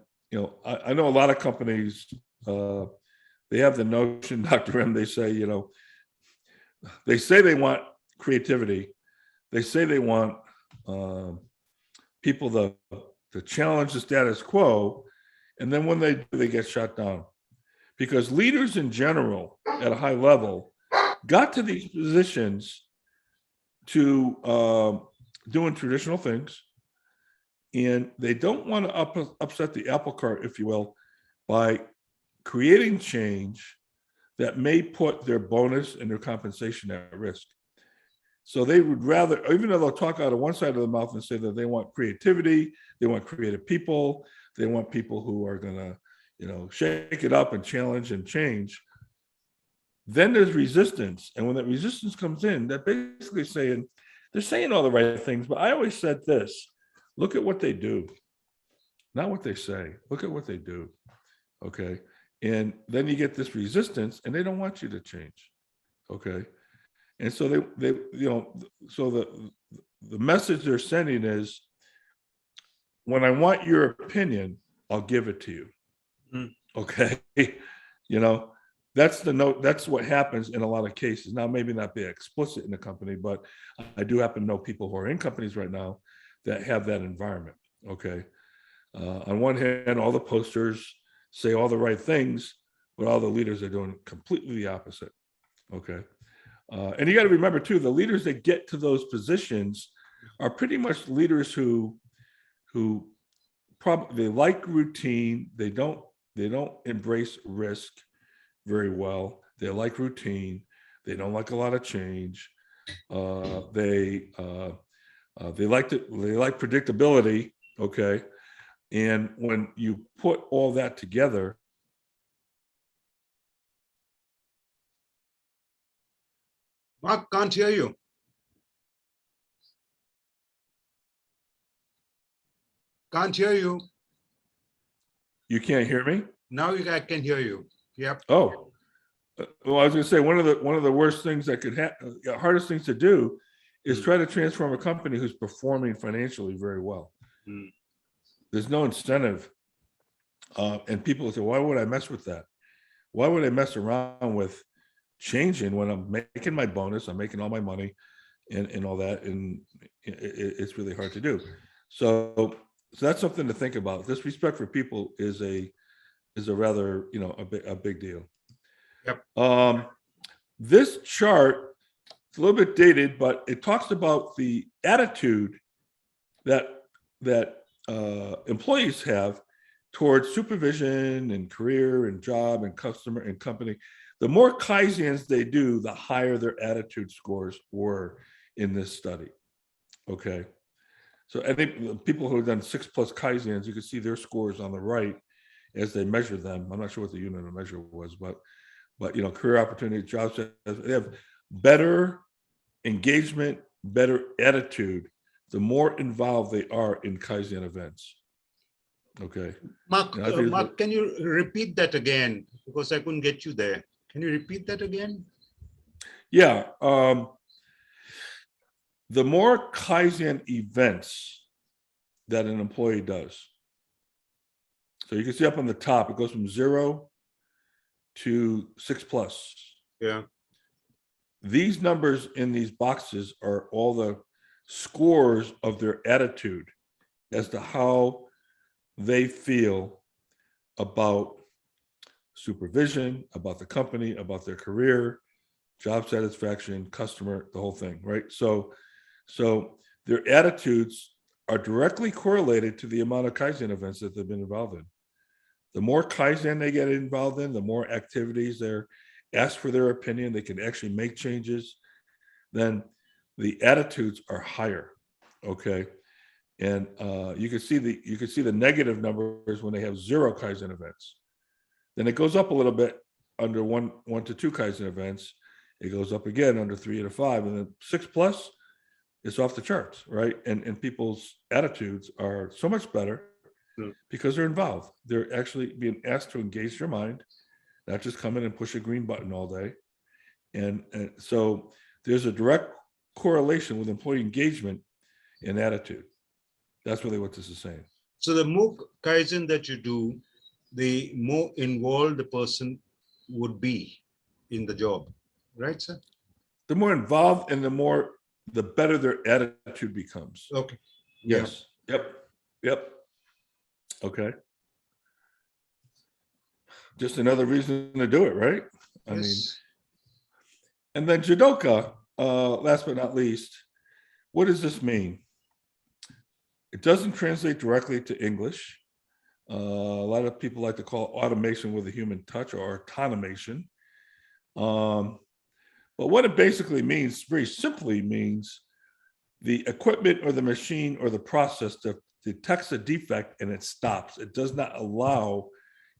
I know a lot of companies. They have the notion, Dr. M. They say, they want creativity. They say they want people to challenge the status quo, and then when they do, they get shut down. Because leaders in general, at a high level, got to these positions to doing traditional things, and they don't want to upset the apple cart, if you will, by creating change that may put their bonus and their compensation at risk. So they would rather, even though they'll talk out of one side of the mouth and say that they want creativity, they want creative people, they want people who are going to, shake it up and challenge and change. Then there's resistance. And when that resistance comes in, they're basically saying, they're saying all the right things, but I always said this, look at what they do, not what they say. Look at what they do. Okay. And then you get this resistance and they don't want you to change. Okay. And so so the message they're sending is, when I want your opinion, I'll give it to you. Okay. That's the note. That's what happens in a lot of cases. Now, maybe not be explicit in the company, but I do happen to know people who are in companies right now that have that environment. Okay. On one hand, all the posters say all the right things, but all the leaders are doing completely the opposite. Okay. And you got to remember too, the leaders that get to those positions are pretty much leaders who probably like routine. They don't embrace risk very well. They like routine. They don't like a lot of change. They like predictability. Okay. And when you put all that together, Mark, can't hear you. Can't hear you. You can't hear me? Now I can hear you. Yep. Oh, well, I was going to say one of the worst things that could happen, hardest things to do, is try to transform a company who's performing financially very well. There's no incentive, and people say, "Why would I mess with that? Why would I mess around with changing when I'm making my bonus, I'm making all my money, and all that?" And it's really hard to do. So that's something to think about. This respect for people is a rather a big deal. Yep. This chart, it's a little bit dated, but it talks about the attitude that employees have towards supervision and career and job and customer and company. The more Kaizens they do, the higher their attitude scores were in this study. Okay. So I think the people who have done 6+ Kaizens, you can see their scores on the right as they measure them. I'm not sure what the unit of measure was, but career opportunity, jobs, they have better engagement, better attitude, the more involved they are in Kaizen events. Okay. Mark, can you repeat that again? Because I couldn't get you there. Can you repeat that again? Yeah. The more Kaizen events that an employee does, So you can see up on the top, it goes from 0 to 6+. Yeah. These numbers in these boxes are all the scores of their attitude as to how they feel about supervision, about the company, about their career, job satisfaction, customer, the whole thing, right? So their attitudes are directly correlated to the amount of Kaizen events that they've been involved in. The more Kaizen they get involved in, the more activities they're asked for their opinion, they can actually make changes, then the attitudes are higher. Okay. And you can see the negative numbers when they have 0 Kaizen events. Then it goes up a little bit under 1 to 2 Kaizen events. It goes up again under 3 to 5, and then 6+, it's off the charts, right? And people's attitudes are so much better because they're involved. They're actually being asked to engage their mind, not just come in and push a green button all day. And so there's a direct correlation with employee engagement and attitude. That's really what this is saying. So the more Kaizen that you do, the more involved the person would be in the job, right, sir? The more involved and the better their attitude becomes. Okay. Yes. Yeah. Yep. Okay. Just another reason to do it, right? I mean, and then Jidoka, last but not least, what does this mean? It doesn't translate directly to English. A lot of people like to call it automation with a human touch or automation. But what it basically means, very simply means the equipment or the machine or the process that detects a defect and it stops. It does not allow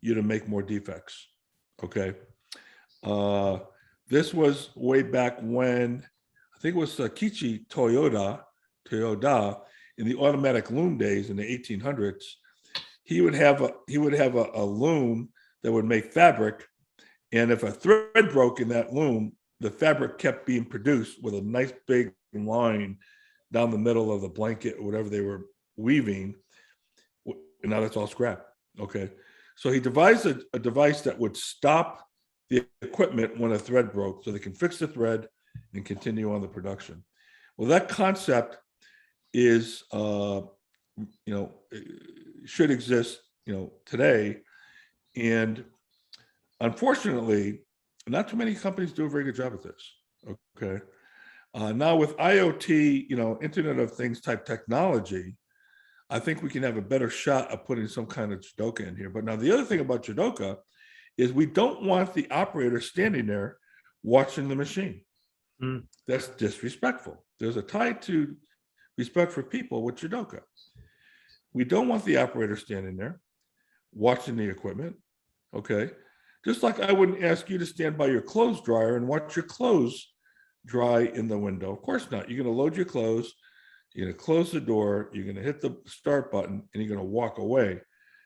you to make more defects. Okay. This was way back when, I think it was Kichi Toyoda in the automatic loom days in the 1800s. He would have a loom that would make fabric, and if a thread broke in that loom, the fabric kept being produced with a nice big line down the middle of the blanket or whatever they were weaving. And now that's all scrap. Okay. So he devised a device that would stop the equipment when a thread broke so they can fix the thread and continue on the production. Well, that concept is, should exist, today. And unfortunately, not too many companies do a very good job at this. Okay. Now with IoT, Internet of Things type technology, I think we can have a better shot of putting some kind of Jidoka in here. But now the other thing about Jidoka is we don't want the operator standing there watching the machine. That's disrespectful. There's a tie to respect for people with Jidoka. We don't want the operator standing there watching the equipment. Okay. Just like I wouldn't ask you to stand by your clothes dryer and watch your clothes dry in the window. Of course not. You're going to load your clothes. You're going to close the door. You're going to hit the start button and you're going to walk away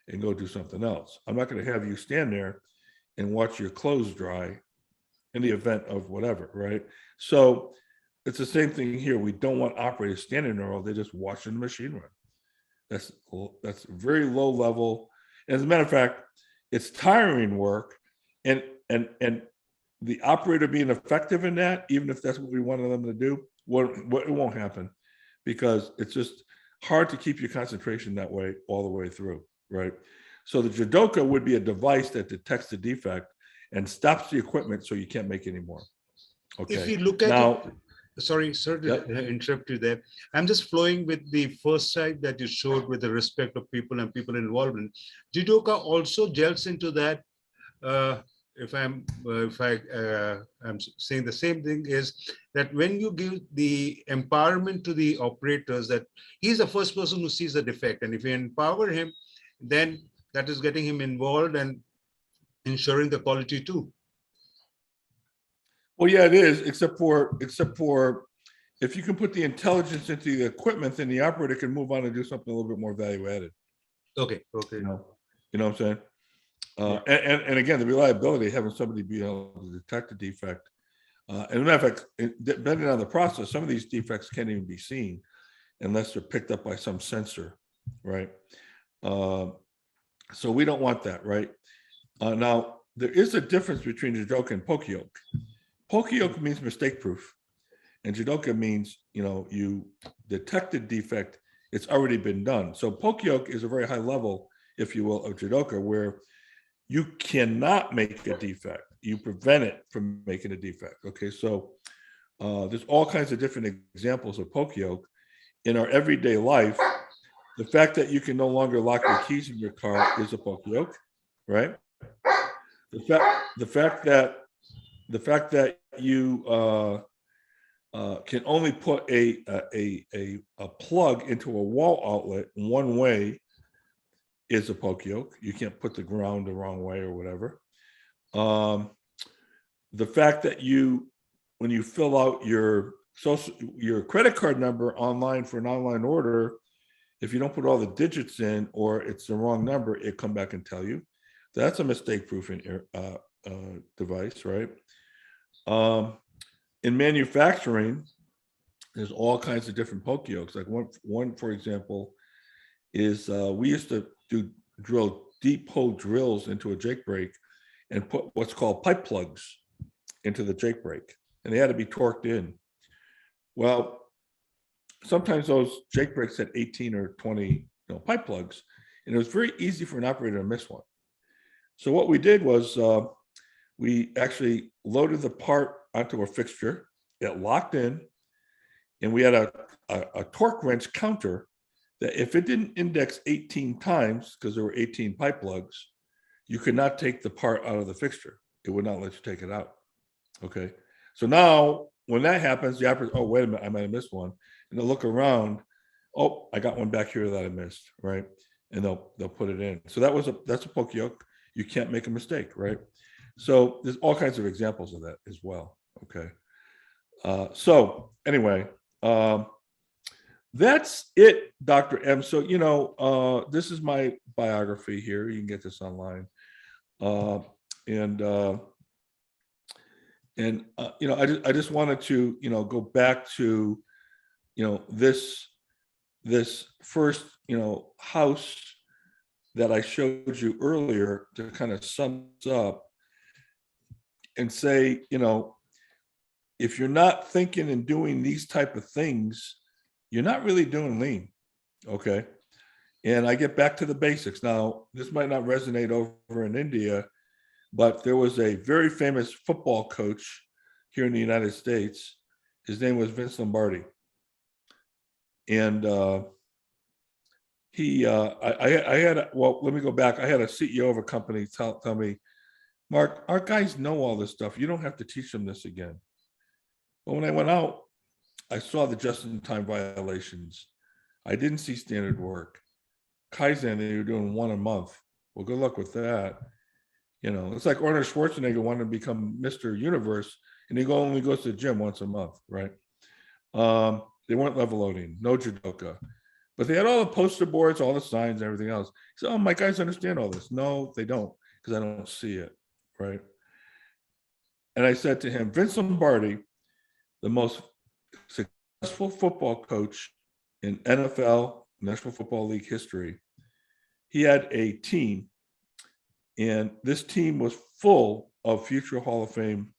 and go do something else. I'm not going to have you stand there and watch your clothes dry in the event of whatever, right? So it's the same thing here. We don't want operators standing there all day just watching the machine run. That's very low level. And as a matter of fact, it's tiring work, and the operator being effective in that, even if that's what we wanted them to do, it won't happen because it's just hard to keep your concentration that way all the way through, right? So the Jidoka would be a device that detects the defect and stops the equipment so you can't make any more. Okay. If you look at now, sorry to interrupt you there. I'm just flowing with the first slide that you showed with the respect of people and people involved in. Jidoka also gels into that. If I'm saying the same thing, is that when you give the empowerment to the operators, that he's the first person who sees the defect, and if you empower him, then that is getting him involved and ensuring the quality too. Well, yeah, it is, except for if you can put the intelligence into the equipment, then the operator can move on and do something a little bit more value added. Okay. You know what I'm saying? And again, the reliability, having somebody be able to detect a defect. And as a matter of fact, depending on the process, some of these defects can't even be seen unless they're picked up by some sensor, right? So we don't want that, right? Now, there is a difference between Jidoka and Poka-yoke. Poka-yoke means mistake proof, and Jidoka means, you detected defect, it's already been done. So Poka-yoke is a very high level, if you will, of Jidoka, where you cannot make a defect. You prevent it from making a defect. Okay, so there's all kinds of different examples of Poka-yoke in our everyday life. The fact that you can no longer lock your keys in your car is a Poka-yoke, right? The fact that you can only put a plug into a wall outlet one way is a Poka-yoke. You can't put the ground the wrong way or whatever. The fact that when you fill out your credit card number online for an online order, if you don't put all the digits in or it's the wrong number, it come back and tell you. That's a mistake-proofing device, right? In manufacturing, there's all kinds of different Poka-yokes. Like one, for example, is we used to drill deep hole drills into a Jake brake and put what's called pipe plugs into the Jake brake, and they had to be torqued in. Well, sometimes those Jake brakes had 18 or 20 pipe plugs, and it was very easy for an operator to miss one. So what we did was we actually loaded the part onto a fixture, it locked in, and we had a torque wrench counter that if it didn't index 18 times, because there were 18 pipe plugs, you could not take the part out of the fixture. It would not let you take it out. Okay. So now when that happens, the operator, oh, wait a minute, I might have missed one. And they'll look around, oh, I got one back here that I missed, right? And they'll put it in. So that's a Poka-yoke. You can't make a mistake, right? So there's all kinds of examples of that as well. Okay. So anyway, that's it, Dr. M. So, this is my biography here. You can get this online. I just wanted to, go back to, this first, house that I showed you earlier to kind of sum up and say, if you're not thinking and doing these type of things, you're not really doing lean. Okay. And I get back to the basics. Now, this might not resonate over in India, but there was a very famous football coach here in the United States. His name was Vince Lombardi. And let me go back. I had a CEO of a company tell me, Mark, our guys know all this stuff. You don't have to teach them this again. But when I went out, I saw the just-in-time violations. I didn't see standard work. Kaizen, they were doing one a month. Well, good luck with that. It's like Arnold Schwarzenegger wanted to become Mr. Universe, and he only goes to the gym once a month, right? They weren't level loading, no Judoka. But they had all the poster boards, all the signs, everything else. He said, oh, my guys understand all this. No, they don't, because I don't see it, right? And I said to him, Vince Lombardi, the most successful football coach in NFL, National Football League history, he had a team, and this team was full of future Hall of Fame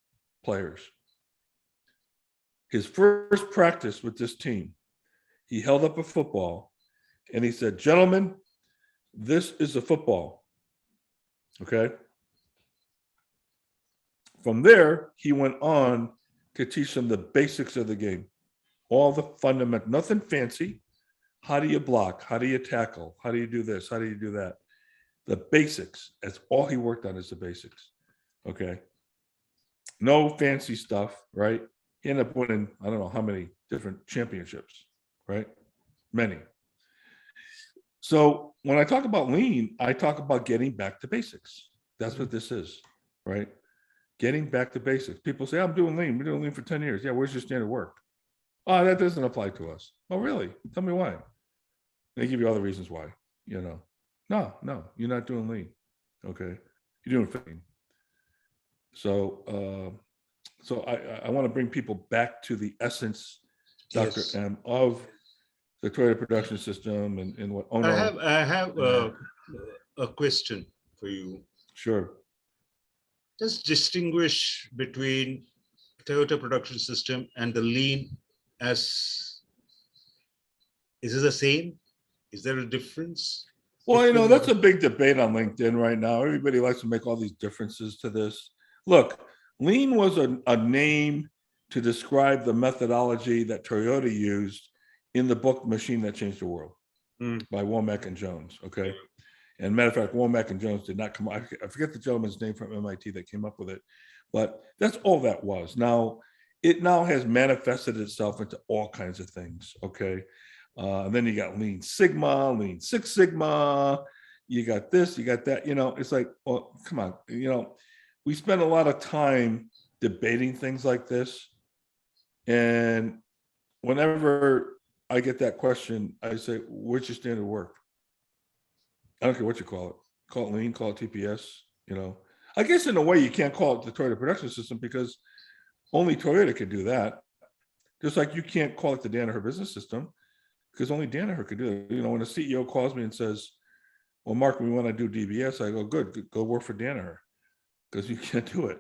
players. His first practice with this team, he held up a football and he said, gentlemen, this is a football. Okay. From there, he went on to teach them the basics of the game, all the fundamental, nothing fancy. How do you block? How do you tackle? How do you do this? How do you do that? The basics. That's all he worked on, is the basics. Okay. No fancy stuff, right? He ended up winning, I don't know how many different championships, right? Many. So when I talk about lean, I talk about getting back to basics. That's what this is, right? Getting back to basics. People say, I'm doing lean. We're doing lean for 10 years. Yeah, where's your standard work? Oh, that doesn't apply to us. Oh, really? Tell me why. They give you all the reasons why, No, you're not doing lean. Okay. You're doing fitting. So I want to bring people back to the essence, Dr. Yes. M, of the Toyota production system and what I have a question for you. Sure. Just distinguish between Toyota production system and the lean as, is it the same? Is there a difference? Well, If you that's a big debate on LinkedIn right now. Everybody likes to make all these differences to this. Look, lean was a name to describe the methodology that Toyota used in the book Machine That Changed the World by Womack and Jones. Okay. And matter of fact, Womack and Jones did not come. I forget the gentleman's name from MIT that came up with it, but that's all that was. Now, it now has manifested itself into all kinds of things. Okay. And then you got Lean Sigma, Lean Six Sigma. You got this, you got that. It's like, well, come on. We spend a lot of time debating things like this. And whenever I get that question, I say, what's your standard work? I don't care what you call it. Call it lean, call it TPS. I guess in a way you can't call it the Toyota production system because only Toyota can do that. Just like you can't call it the Danaher business system because only Danaher could do it. When a CEO calls me and says, well, Mark, we want to do DBS, I go, good, go work for Danaher because you can't do it.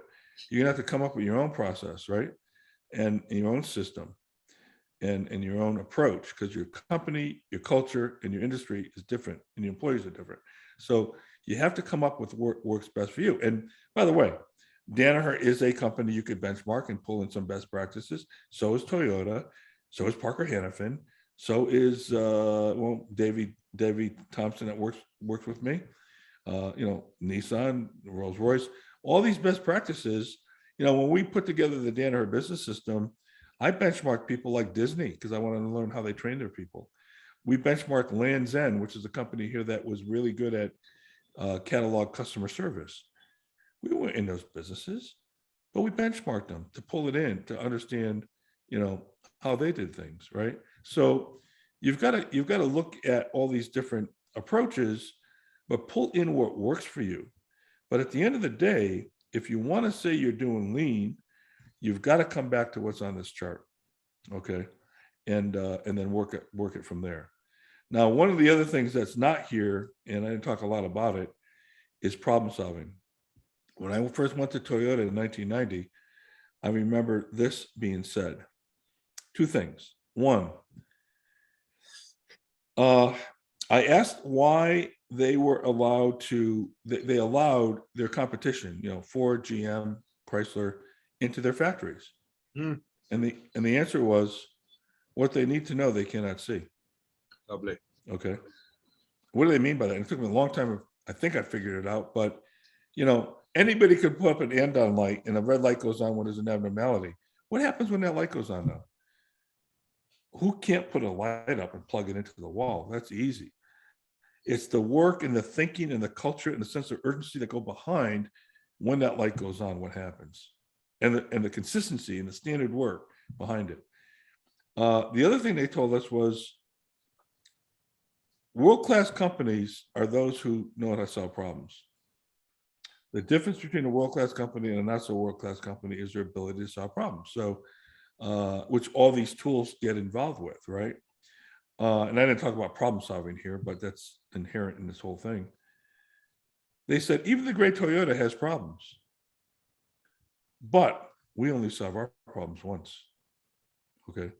You're going to have to come up with your own process, right? And your own system and your own approach because your company, your culture, and your industry is different and your employees are different. So you have to come up with what works best for you. And by the way, Danaher is a company you could benchmark and pull in some best practices. So is Toyota. So is Parker Hannifin. So is Davey Thompson that works with me. Nissan, Rolls-Royce, all these best practices. When we put together the Danaher business system, I benchmarked people like Disney because I wanted to learn how they train their people. We benchmarked Land's End, which is a company here that was really good at catalog customer service. We weren't in those businesses, but we benchmarked them to pull it in to understand, how they did things, right? So you've got to look at all these different approaches, but pull in what works for you. But at the end of the day, if you want to say you're doing lean, you've got to come back to what's on this chart, okay, and then work it from there. Now, one of the other things that's not here, and I didn't talk a lot about it, is problem solving. When I first went to Toyota in 1990, I remember this being said. Two things. One, I asked why they were allowed to. They allowed their competition, Ford, GM, Chrysler, into their factories. And the answer was, what they need to know they cannot see. Lovely. Okay. What do they mean by that? And it took me a long time. I think I figured it out, but anybody could put up an andon light and a red light goes on when there's an abnormality. What happens when that light goes on now? Who can't put a light up and plug it into the wall? That's easy. It's the work and the thinking and the culture and the sense of urgency that go behind when that light goes on, what happens, and the consistency and the standard work behind it. The other thing they told us was world-class companies are those who know how to solve problems. The difference between a world-class company and a not so world-class company is their ability to solve problems. So, which all these tools get involved with, right? And I didn't talk about problem solving here, but that's inherent in this whole thing. They said, even the great Toyota has problems, but we only solve our problems once, okay?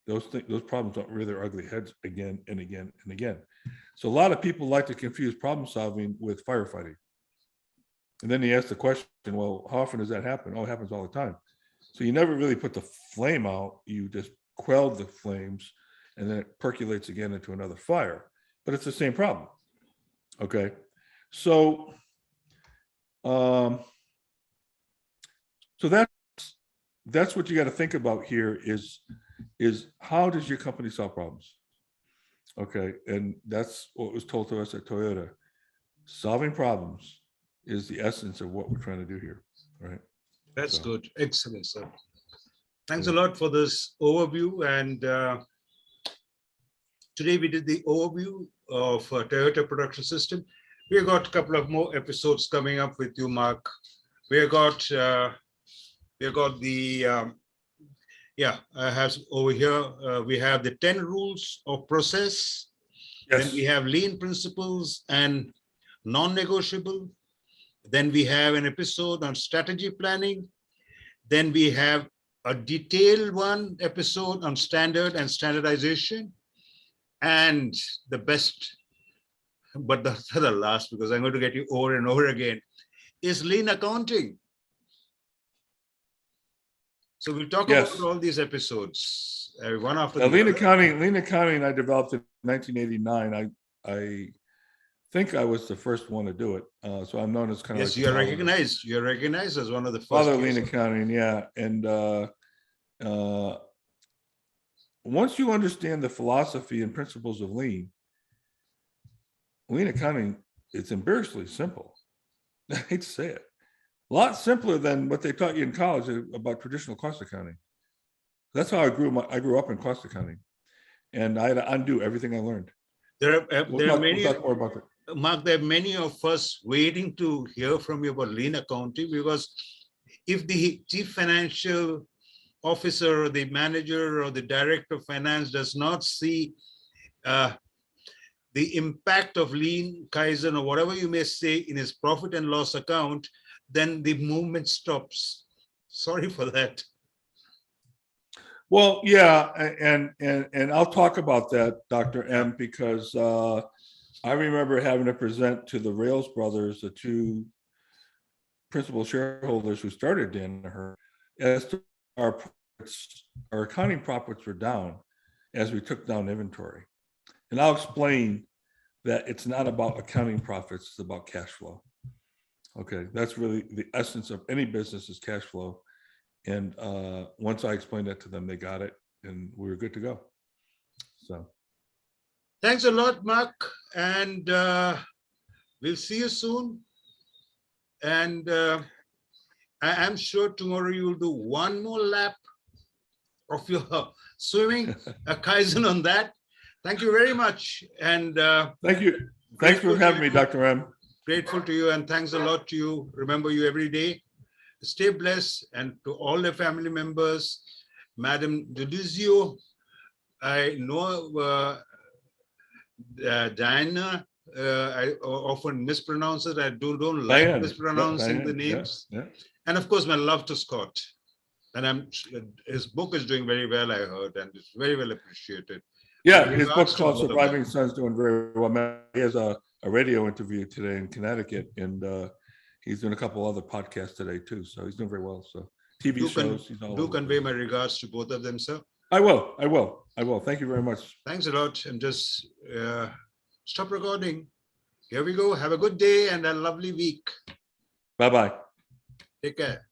Those problems don't rear their ugly heads again and again and again. So a lot of people like to confuse problem solving with firefighting. And then you ask the question, well, how often does that happen? Oh, it happens all the time. So you never really put the flame out, you just quell the flames and then it percolates again into another fire, but it's the same problem, okay? So, so that's what you got to think about here is how does your company solve problems? Okay, and that's what was told to us at Toyota. Solving problems is the essence of what we're trying to do here, right? That's good. Excellent, sir. Thanks a lot for this overview. And today we did the overview of Toyota production system. We got a couple of more episodes coming up with you, Mark. We got the I have over here. We have the 10 rules of process. Yes. Then we have lean principles and non-negotiable. Then we have an episode on strategy planning. Then we have a detailed one episode on standard and standardization. And the best, but the last, because I'm going to get you over and over again, is lean accounting. So we'll talk Yes. about all these episodes, one after Now, the lean other. accounting I developed in 1989. I think I was the first one to do it. So I'm known as kind of Yes, like you're recognized. You're recognized as one of the first. father of lean accounting, yeah. And once you understand the philosophy and principles of lean accounting, it's embarrassingly simple. I hate to say it. A lot simpler than what they taught you in college about traditional cost accounting. That's how I grew up in cost accounting, and I had to undo everything I learned. There are many. We'll talk more about that. Mark, there are many of us waiting to hear from you about lean accounting, because if the chief financial officer or the manager or the director of finance does not see the impact of lean Kaizen or whatever you may say in his profit and loss account, then the movement stops. Sorry for that. Well, yeah, and I'll talk about that, Dr. M, because I remember having to present to the Rails brothers, the two principal shareholders who started Danaher, as to our accounting profits were down as we took down inventory. And I'll explain that it's not about accounting profits, it's about cash flow. Okay, that's really the essence of any business, is cash flow. And once I explained that to them, they got it, and we were good to go. So thanks a lot, Mark, and we'll see you soon. And I'm sure tomorrow you'll do one more lap of your swimming, a Kaizen on that. Thank you very much. And thank you. Thanks for having me, Dr. M. Grateful to you, and thanks a lot to you. Remember you every day. Stay blessed, and to all the family members, Madam DeLuzio, I know Diana, I often mispronounce it. I don't like mispronouncing the names. Yeah. And of course, my love to Scott. And his book is doing very well, I heard, and it's very well appreciated. Yeah, his book's called Surviving Sons, doing very well. He has a radio interview today in Connecticut, and he's doing a couple other podcasts today too. So he's doing very well. So TV shows. Do convey my regards to both of them, sir. I will. Thank you very much. Thanks a lot. And just stop recording. Here we go. Have a good day and a lovely week. Bye-bye. Take care.